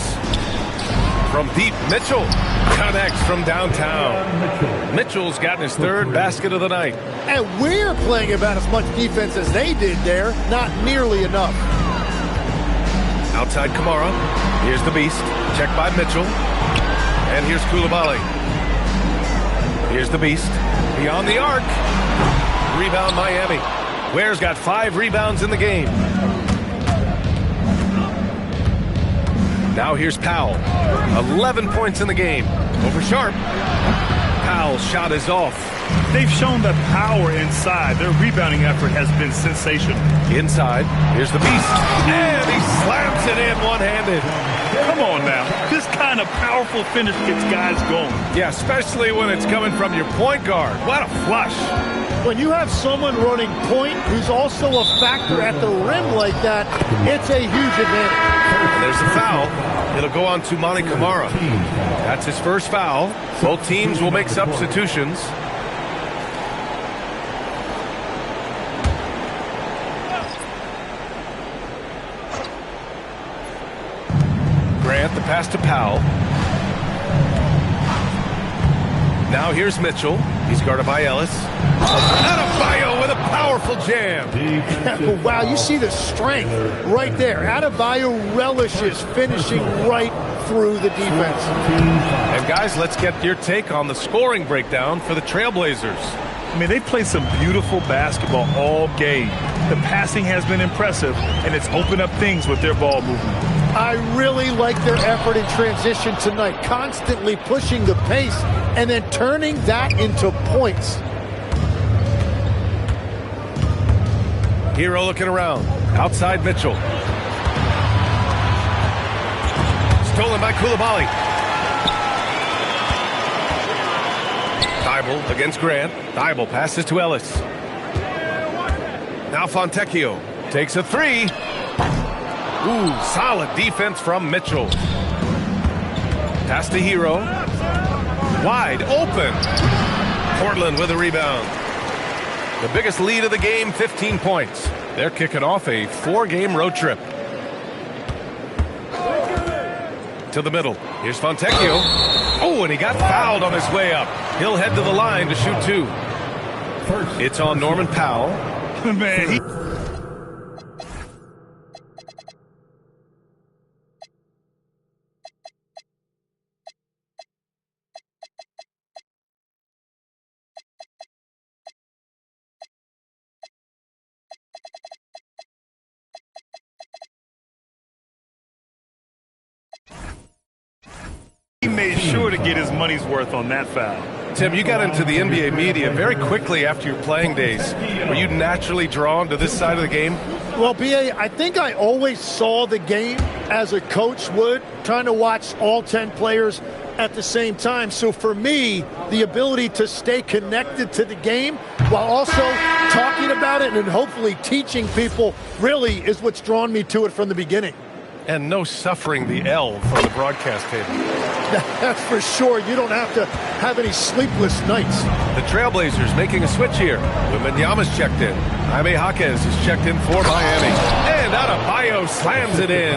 From deep, Mitchell connects from downtown. Mitchell's gotten his third basket of the night. And we're playing about as much defense as they did there. Not nearly enough. Outside Kamara. Here's the beast. Check by Mitchell. And here's Koulibaly. Here's the beast. Beyond the arc. Rebound Miami. Ware's got 5 rebounds in the game. Now here's Powell. 11 points in the game. Over Sharp. Powell's shot is off. They've shown the power inside. Their rebounding effort has been sensational. Inside. Here's the beast. And he slams it in one-handed. Come on now. This kind of powerful finish gets guys going. Yeah, especially when it's coming from your point guard. What a flush. When you have someone running point who's also a factor at the rim like that, it's a huge advantage. And there's a foul. It'll go on to Monty Kamara. That's his first foul. Both teams will make substitutions. Grant, the pass to Powell. Now here's Mitchell. He's guarded by Ellis. Adebayo with a powerful jam. Wow, you see the strength right there. Adebayo relishes finishing right through the defense. And guys, let's get your take on the scoring breakdown for the Trailblazers. I mean, they played some beautiful basketball all game. The passing has been impressive, and it's opened up things with their ball movement. I really like their effort in transition tonight, constantly pushing the pace and then turning that into points. Hero looking around. Outside Mitchell. Stolen by Koulibaly. Thibault against Grant. Thibault passes to Ellis. Now Fontecchio takes a 3. Ooh, solid defense from Mitchell. Pass to Hero. Wide open. Portland with a rebound. The biggest lead of the game, 15 points. They're kicking off a 4-game road trip. To the middle. Here's Fontecchio. Oh, and he got fouled on his way up. He'll head to the line to shoot 2. It's on Norman Powell. Man, he made sure to get his money's worth on that foul. Tim, you got into the NBA media very quickly after your playing days. Were you naturally drawn to this side of the game? Well, B.A., I think I always saw the game as a coach would, trying to watch all 10 players at the same time. So for me, the ability to stay connected to the game while also talking about it and hopefully teaching people really is what's drawn me to it from the beginning. And no suffering the L from the broadcast table. That's for sure. You don't have to have any sleepless nights. The Trailblazers making a switch here. Wembanyama's checked in. Jaime Jaquez is checked in for Miami. And Adebayo slams it in.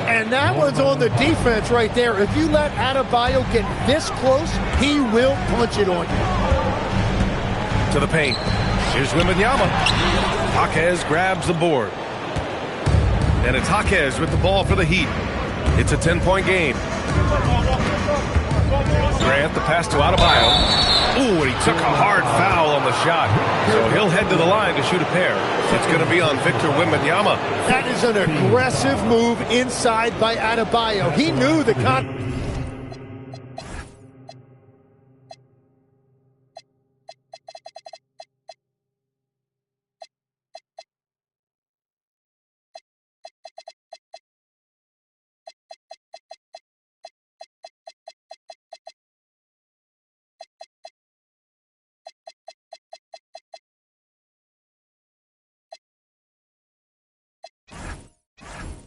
And that one's on the defense right there. If you let Adebayo get this close, he will punch it on you. To the paint. Here's Wembanyama. Jaquez grabs the board. And it's Jaquez with the ball for the Heat. It's a 10-point game. Grant, the pass to Adebayo. Ooh, and he took a hard foul on the shot. So he'll head to the line to shoot a pair. It's going to be on Victor Wembanyama. That is an aggressive move inside by Adebayo. He knew the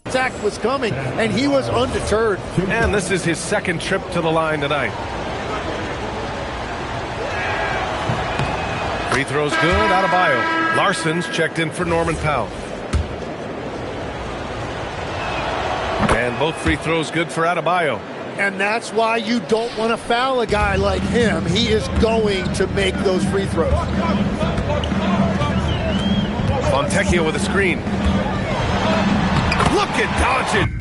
attack was coming, and he was undeterred. And this is his second trip to the line tonight. Free throws good. Adebayo. Larson's checked in for Norman Powell. And both free throws good for Adebayo. And that's why you don't want to foul a guy like him. He is going to make those free throws. Fontecchio with a screen. Look at Doncic.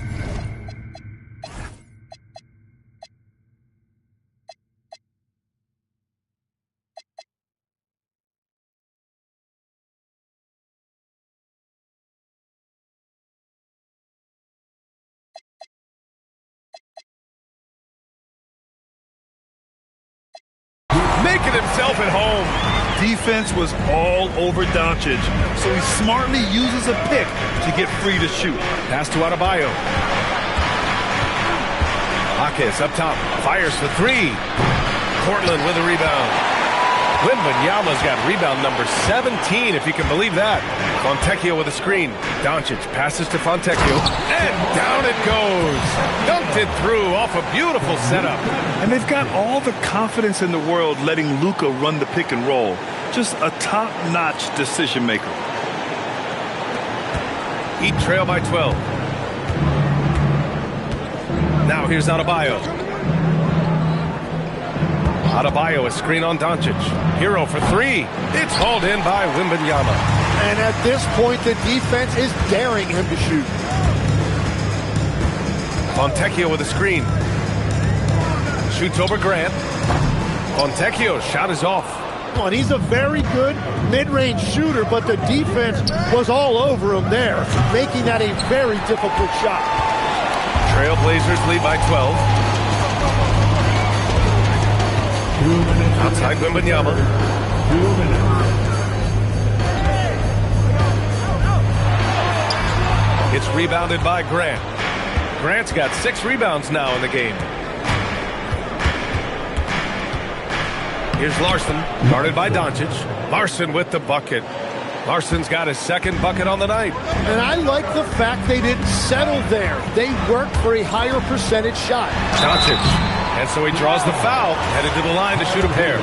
Making himself at home. Defense was all over Doncic, so he smartly uses a pick to get free to shoot. Pass to Adebayo. Hawkins up top, fires for three. Portland with a rebound. Wembanyama's got rebound number 17, if you can believe that. Fontecchio with a screen. Doncic passes to Fontecchio, and down it goes. Dunked it through off a beautiful setup. And they've got all the confidence in the world letting Luka run the pick and roll. Just a top-notch decision maker. Heat trail by 12. Now here's Adebayo. Adebayo, a screen on Doncic. Hero for three. It's hauled in by Wembanyama. And at this point, the defense is daring him to shoot. Fontecchio with a screen. Shoots over Grant. Fontecchio's shot is off. And he's a very good mid-range shooter, but the defense was all over him there, making that a very difficult shot. Trailblazers lead by 12. Outside Wembanyama. It's rebounded by Grant. Grant's got 6 rebounds now in the game. Here's Larson, guarded by Doncic. Larson with the bucket. Larson's got his second bucket on the night. And I like the fact they didn't settle there. They worked for a higher percentage shot. Doncic. And so he draws the foul, headed to the line to shoot a pair.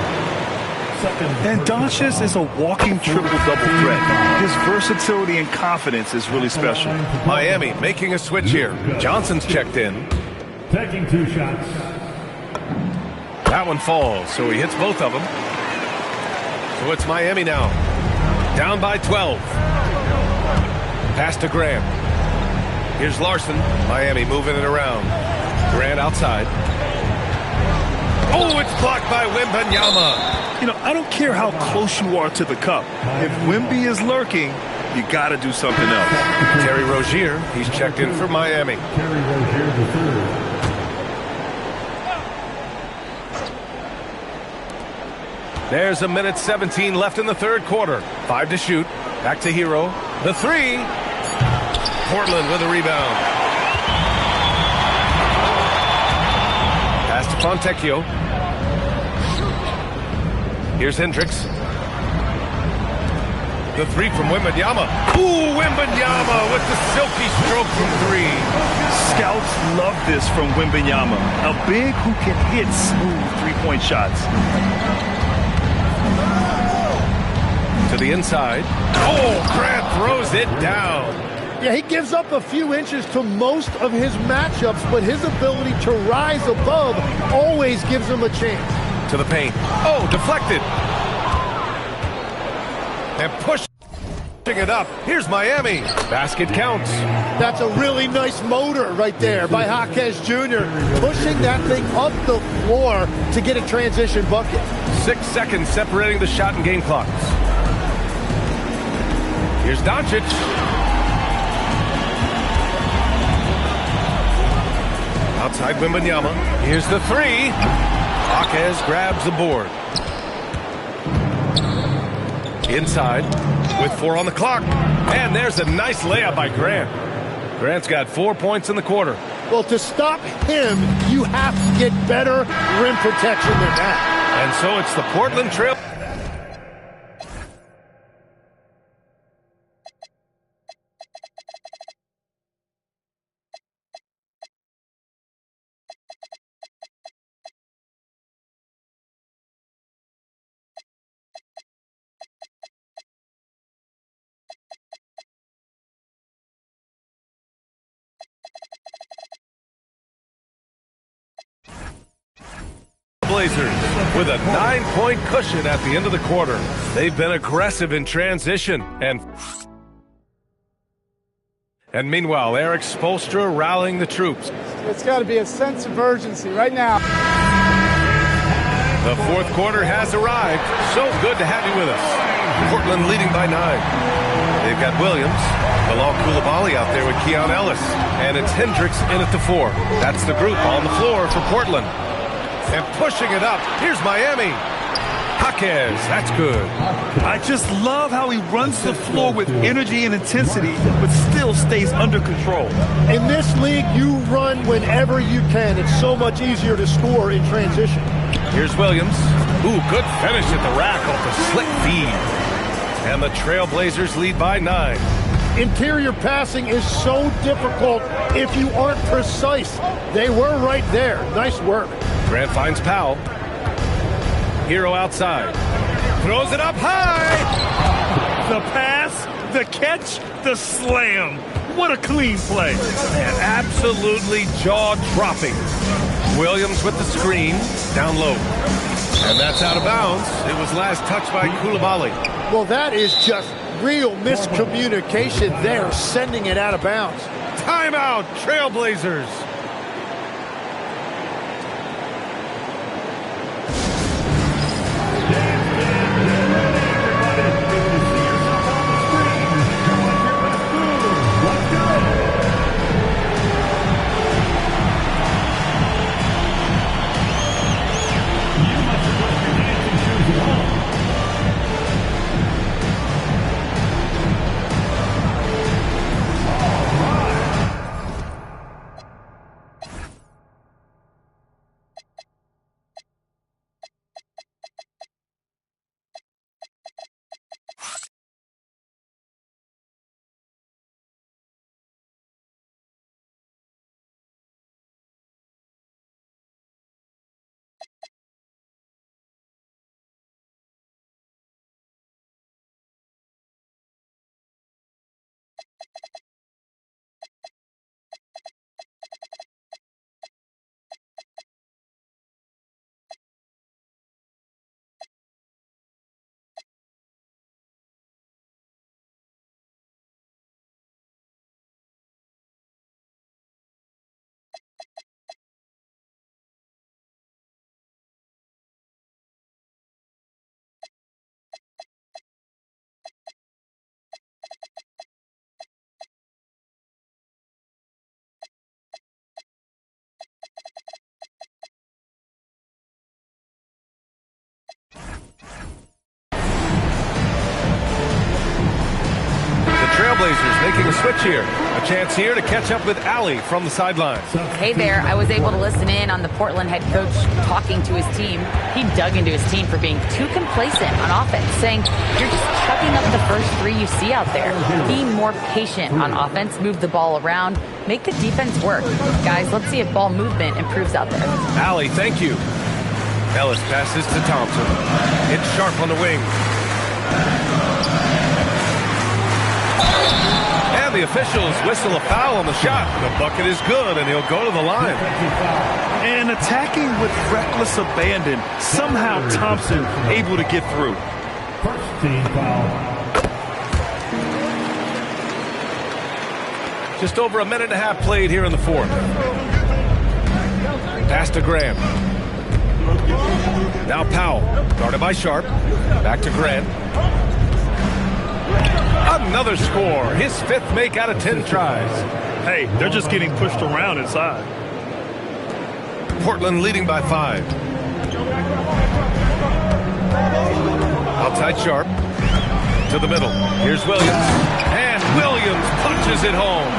And Doncic is a walking triple-double threat. His versatility and confidence is really special. Miami making a switch here. Johnson's checked in. Taking 2 shots. That one falls, so he hits both of them. So it's Miami now. Down by 12. Pass to Grant. Here's Larson. Miami moving it around. Grant outside. Oh, it's blocked by Wembanyama. You know, I don't care how close you are to the cup. If Wemby is lurking, you got to do something else. Terry Rozier, he's checked in for Miami. Terry Rozier the third. There's a minute 17 left in the third quarter. 5 to shoot. Back to Hero. The three. Portland with a rebound. Pass to Fontecchio. Here's Hendricks. The three from Wembanyama. Ooh, Wembanyama with the silky stroke from three. Scouts love this from Wembanyama. A big who can hit smooth three-point shots. To the inside. Oh, Grant throws it down. Yeah, he gives up a few inches to most of his matchups, but his ability to rise above always gives him a chance. To the paint. Oh, deflected. And pushing it up. Here's Miami. Basket counts. That's a really nice motor right there by Jaquez Jr. Pushing that thing up the floor to get a transition bucket. 6 seconds separating the shot and game clocks. Here's Doncic. Outside Wembanyama. Here's the three. Jaquez grabs the board. Inside with 4 on the clock. And there's a nice layup by Grant. Grant's got 4 points in the quarter. Well, to stop him, you have to get better rim protection than that. And so it's the Portland Trail. Trailblazers with a 9-point cushion at the end of the quarter. They've been aggressive in transition. And meanwhile, Eric Spoelstra rallying the troops. It's got to be a sense of urgency right now. The fourth quarter has arrived. So good to have you with us. Portland leading by 9. They've got Williams, Bilal Coulibaly out there with Keon Ellis. And it's Hendricks in at the 4. That's the group on the floor for Portland. And pushing it up, here's Miami. Jaquez, that's good. I just love how he runs the floor with energy and intensity, but still stays under control. In this league, you run whenever you can. It's so much easier to score in transition. Here's Williams. Ooh, good finish at the rack off the slick feed. And the Trailblazers lead by 9. Interior passing is so difficult if you aren't precise. They were right there. Nice work. Grant finds Powell. Hero outside. Throws it up high. The pass, the catch, the slam. What a clean play. Man, absolutely jaw-dropping. Williams with the screen, down low. And that's out of bounds. It was last touched by Coulibaly. Well, that is just real miscommunication there, sending it out of bounds. Timeout, Trailblazers. Trailblazers making a switch here. A chance here to catch up with Allie from the sidelines. Hey there, I was able to listen in on the Portland head coach talking to his team. He dug into his team for being too complacent on offense, saying, you're just chucking up the first 3 you see out there. Be more patient on offense, move the ball around, make the defense work. Guys, let's see if ball movement improves out there. Allie, thank you. Ellis passes to Thompson. It's Sharp on the wing. And the officials whistle a foul on the shot. The bucket is good, and he'll go to the line. And attacking with reckless abandon, somehow Thompson able to get through. First team foul. Just over a minute and a half played here in the fourth. Pass to Graham. Now Powell, guarded by Sharp. Back to Grant. Another score. His 5th make out of 10 tries. Hey, they're just getting pushed around inside. Portland leading by 5. Outside Sharp. To the middle. Here's Williams. And Williams punches it home.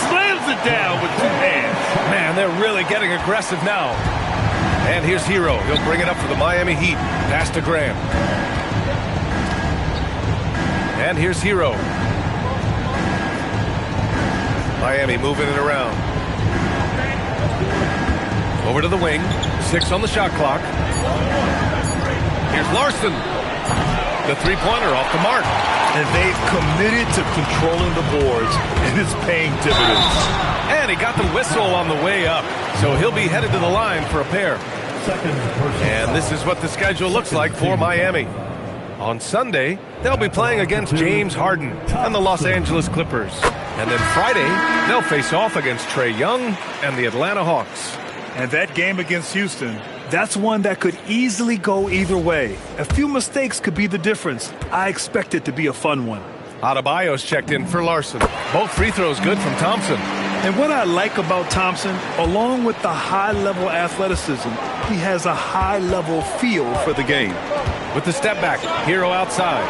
Slams it down with 2 hands. Man, they're really getting aggressive now. And here's Hero. He'll bring it up for the Miami Heat. Pass to Graham. And here's Hero. Miami moving it around. Over to the wing. 6 on the shot clock. Here's Larson. The three-pointer off the mark. And they've committed to controlling the boards, and it's paying dividends. And he got the whistle on the way up, so he'll be headed to the line for a pair. And this is what the schedule looks like for Miami. On Sunday, they'll be playing against James Harden and the Los Angeles Clippers. And then Friday, they'll face off against Trae Young and the Atlanta Hawks. And that game against Houston, that's one that could easily go either way. A few mistakes could be the difference. I expect it to be a fun one. Adebayo's checked in for Larson. Both free throws good from Thompson. And what I like about Thompson, along with the high-level athleticism, he has a high-level feel for the game. With the step back, Hero outside.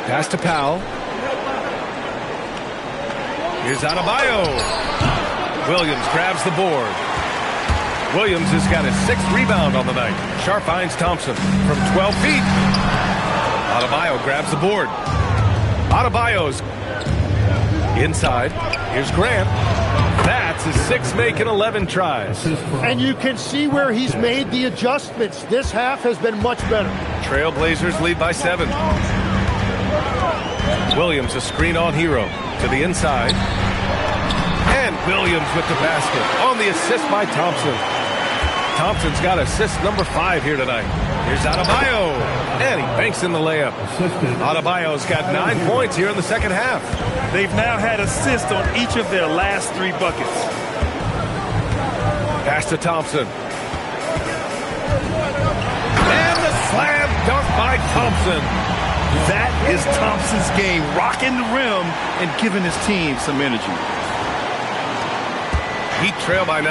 Pass to Powell. Here's Adebayo. Williams grabs the board. Williams has got his 6th rebound on the night. Sharp finds Thompson from 12 feet. Adebayo grabs the board. Adebayo's inside. Here's Grant. That's his 6th make in 11 tries. And you can see where he's made the adjustments. This half has been much better. Trailblazers lead by 7. Williams a screen on Hero to the inside. And Williams with the basket on the assist by Thompson. Thompson's got assist number 5 here tonight. Here's Adebayo. And he banks in the layup. Adebayo's got 9 points here in the second half. They've now had assists on each of their last 3 buckets. Pass to Thompson. And the slam dunk by Thompson. That is Thompson's game, rocking the rim and giving his team some energy. Heat trail by 9.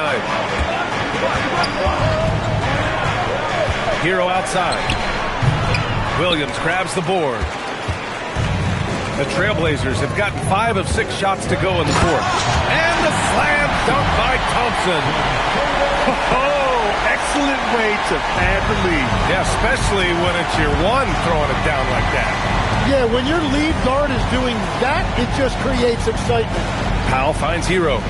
Hero outside. Williams grabs the board. The Trailblazers have gotten 5 of 6 shots to go in the fourth. And the slam dunk by Thompson. Oh, excellent way to pad the lead. Yeah, especially when it's your one throwing it down like that. Yeah, when your lead guard is doing that, it just creates excitement. Powell finds Hero.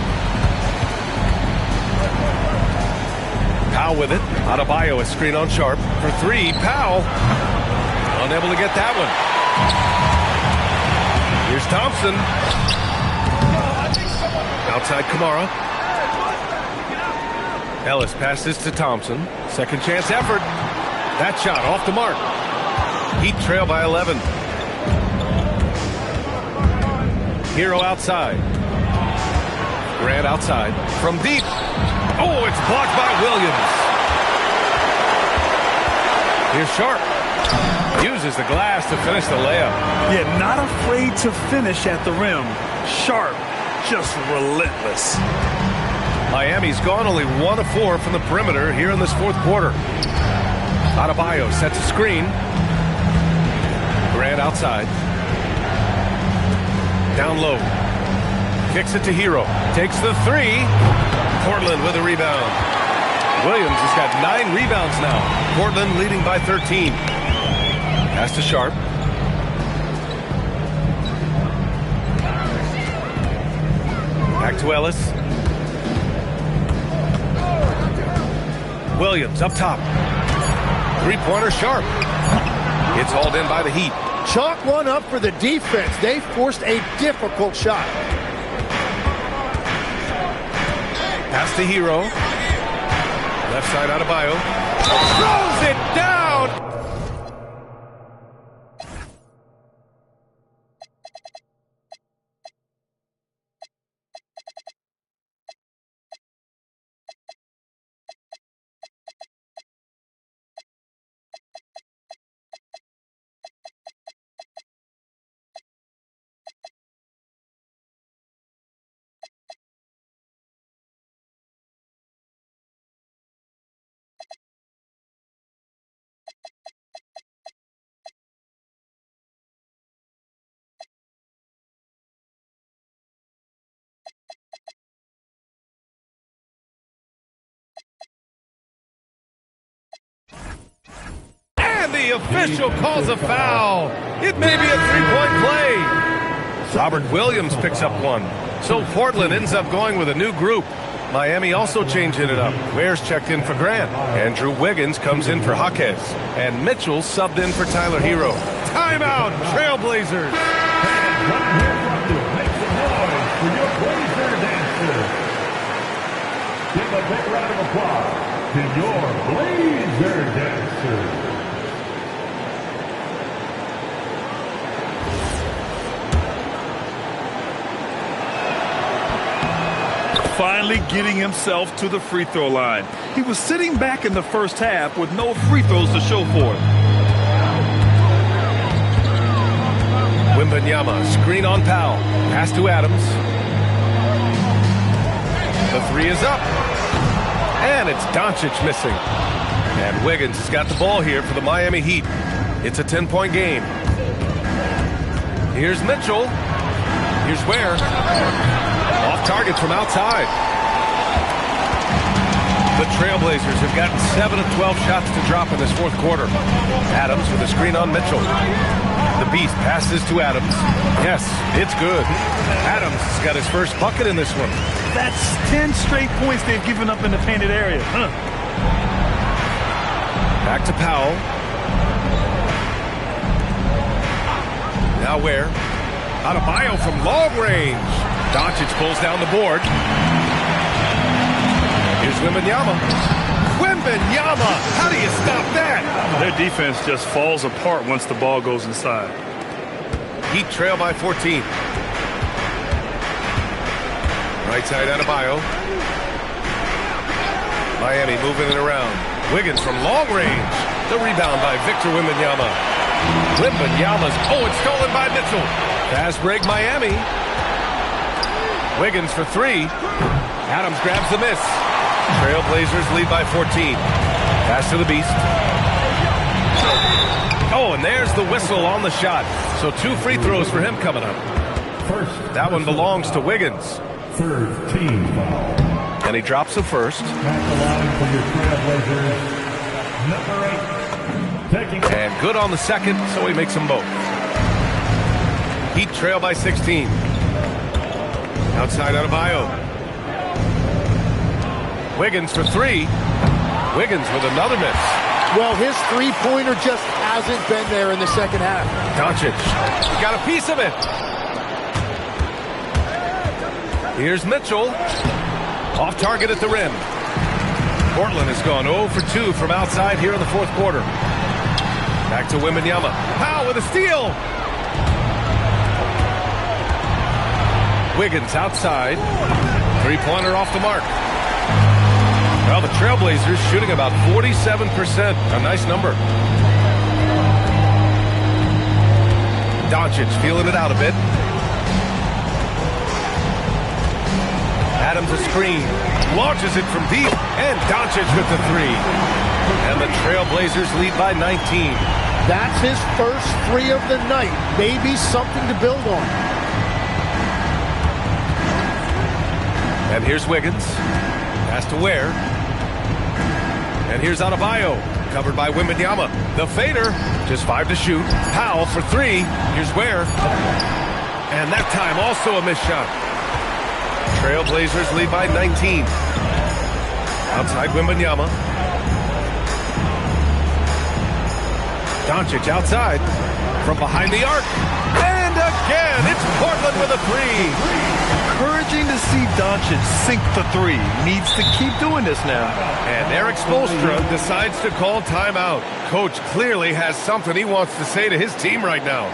Powell with it. Adebayo a screen on Sharp for 3. Powell unable to get that one. Here's Thompson. Outside Kamara. Ellis passes to Thompson. Second chance effort. That shot off the mark. Heat trail by 11. Hero outside. Grant outside. From deep. Oh, it's blocked by Williams. Here's Sharp. Uses the glass to finish the layup. Yeah, not afraid to finish at the rim. Sharp, just relentless. Miami's gone only 1 of 4 from the perimeter here in this fourth quarter. Adebayo sets a screen. Grant outside. Down low. Kicks it to Hero. Takes the 3. Portland with a rebound. Williams has got 9 rebounds now. Portland leading by 13. Pass to Sharp. Back to Ellis. Williams up top. 3-pointer Sharp. It's hauled in by the Heat. Chalk one up for the defense. They forced a difficult shot. Pass to Hero. Left side Adebayo. Throws it down. The official calls a foul. It may be a 3-point play. Robert Williams picks up one. So Portland ends up going with a new group. Miami also changing it up. Ware's checked in for Grant. Andrew Wiggins comes in for Jaquez. And Mitchell subbed in for Tyler Hero. Timeout, Trailblazers. And right here from you, make some noise for your Blazer dancers. Give a big round of applause to your Blazer dancers. Finally getting himself to the free throw line. He was sitting back in the first half with no free throws to show for it. Wembanyama, screen on Powell. Pass to Adams. The three is up. And it's Doncic missing. And Wiggins has got the ball here for the Miami Heat. It's a 10-point game. Here's Mitchell. Here's Ware. Off target from outside. The Trailblazers have gotten 7 of 12 shots to drop in this fourth quarter. Adams with a screen on Mitchell. The Beast passes to Adams. Yes, it's good. Adams has got his first bucket in this one. That's 10 straight points they've given up in the painted area. Back to Powell. Now Ware. Adebayo from long range. Doncic pulls down the board. Here's Wembanyama. Wembanyama! How do you stop that? Their defense just falls apart once the ball goes inside. Heat trail by 14. Right side Adebayo. Miami moving it around. Wiggins from long range. The rebound by Victor Wembanyama. Wembanyama's, it's stolen by Mitchell. Fast break Miami. Wiggins for three. Adams grabs the miss. Trailblazers lead by 14. Pass to the Beast. And there's the whistle on the shot. So 2 free throws for him coming up. That one belongs to Wiggins. Third team foul. And he drops the first. Back the line for your Trailblazers. Number 8. And good on the second, so he makes them both. Heat trail by 16. Outside Adebayo. Wiggins for three. Wiggins with another miss. Well, his three-pointer just hasn't been there in the second half. Doncic, he got a piece of it. Here's Mitchell. Off target at the rim. Portland has gone 0 for 2 from outside here in the fourth quarter. Back to Wembanyama. Powell with a steal. Wiggins outside. Three-pointer off the mark. Well, the Trailblazers shooting about 47%. A nice number. Doncic feeling it out a bit. Adams a screen. Launches it from deep. And Doncic with the three. And the Trailblazers lead by 19. That's his first three of the night. Maybe something to build on. And here's Wiggins. Pass to Ware. And here's Adebayo. Covered by Wembanyama. The fader. Just 5 to shoot. Powell for three. Here's Ware. And that time also a missed shot. Trailblazers lead by 19. Outside Wembanyama. Doncic outside. From behind the arc. And again, it's Portland with a three. Encouraging to see Doncic sink the three. Needs to keep doing this now. And Eric Spoelstra decides to call timeout. Coach clearly has something he wants to say to his team right now.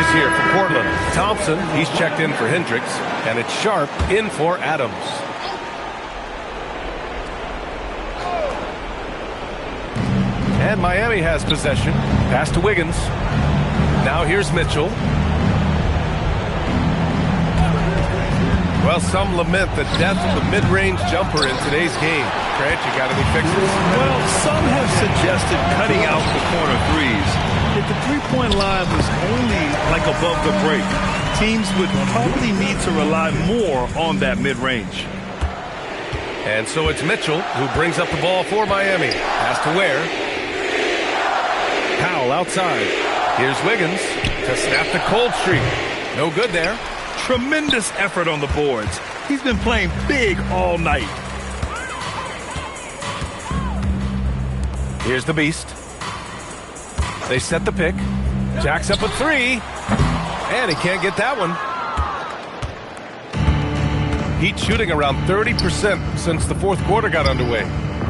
Here for Portland. Thompson, he's checked in for Hendricks, and it's Sharp in for Adams. And Miami has possession. Pass to Wiggins. Now here's Mitchell. Well, some lament the death of the mid-range jumper in today's game. Grant, you got any fixes? Well, some have suggested cutting out the corner threes. If the three-point line was only like above the break, teams would probably need to rely more on that mid-range. And so it's Mitchell who brings up the ball for Miami. Pass to Ware. Powell outside. Here's Wiggins to snap the cold streak. No good there. Tremendous effort on the boards. He's been playing big all night. Here's the Beast. They set the pick. Jacks up a three. And he can't get that one. Heat shooting around 30% since the fourth quarter got underway.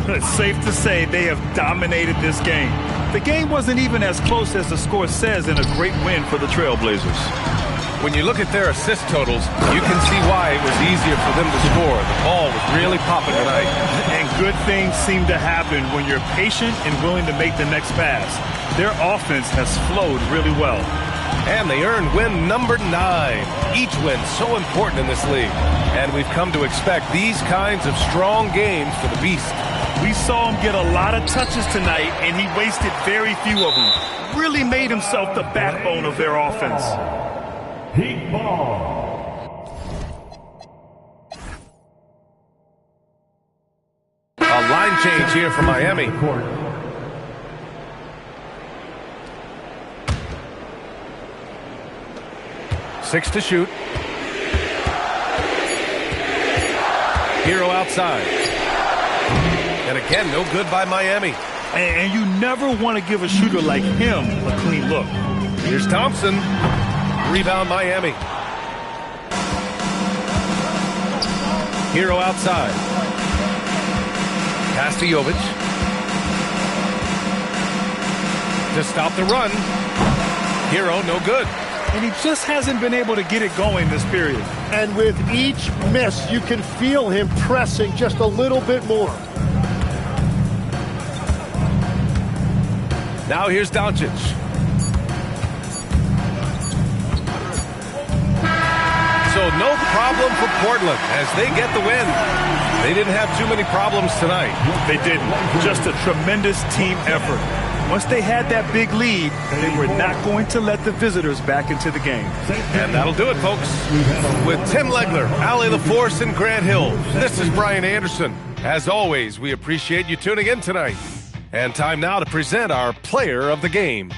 It's safe to say they have dominated this game. The game wasn't even as close as the score says in a great win for the Trailblazers. When you look at their assist totals, you can see why it was easier for them to score. The ball was really popping tonight. And good things seem to happen when you're patient and willing to make the next pass. Their offense has flowed really well. And they earned win number 9. Each win so important in this league. And we've come to expect these kinds of strong games for the Beast. We saw him get a lot of touches tonight, and he wasted very few of them. Really made himself the backbone of their offense. Heat ball. A line change here for Miami. 6 to shoot. Hero outside. And again, no good by Miami. And you never want to give a shooter like him a clean look. Here's Thompson. Rebound Miami. Hero outside. Pass to Jovic. To stop the run. Hero, no good. And he just hasn't been able to get it going this period. And with each miss, you can feel him pressing just a little bit more. Now here's Doncic. So no problem for Portland as they get the win. They didn't have too many problems tonight. They didn't. Just a tremendous team effort. Once they had that big lead, they were not going to let the visitors back into the game. And that'll do it, folks. With Tim Legler, Allie LaForce, and Grant Hill, this is Brian Anderson. As always, we appreciate you tuning in tonight. And time now to present our player of the game.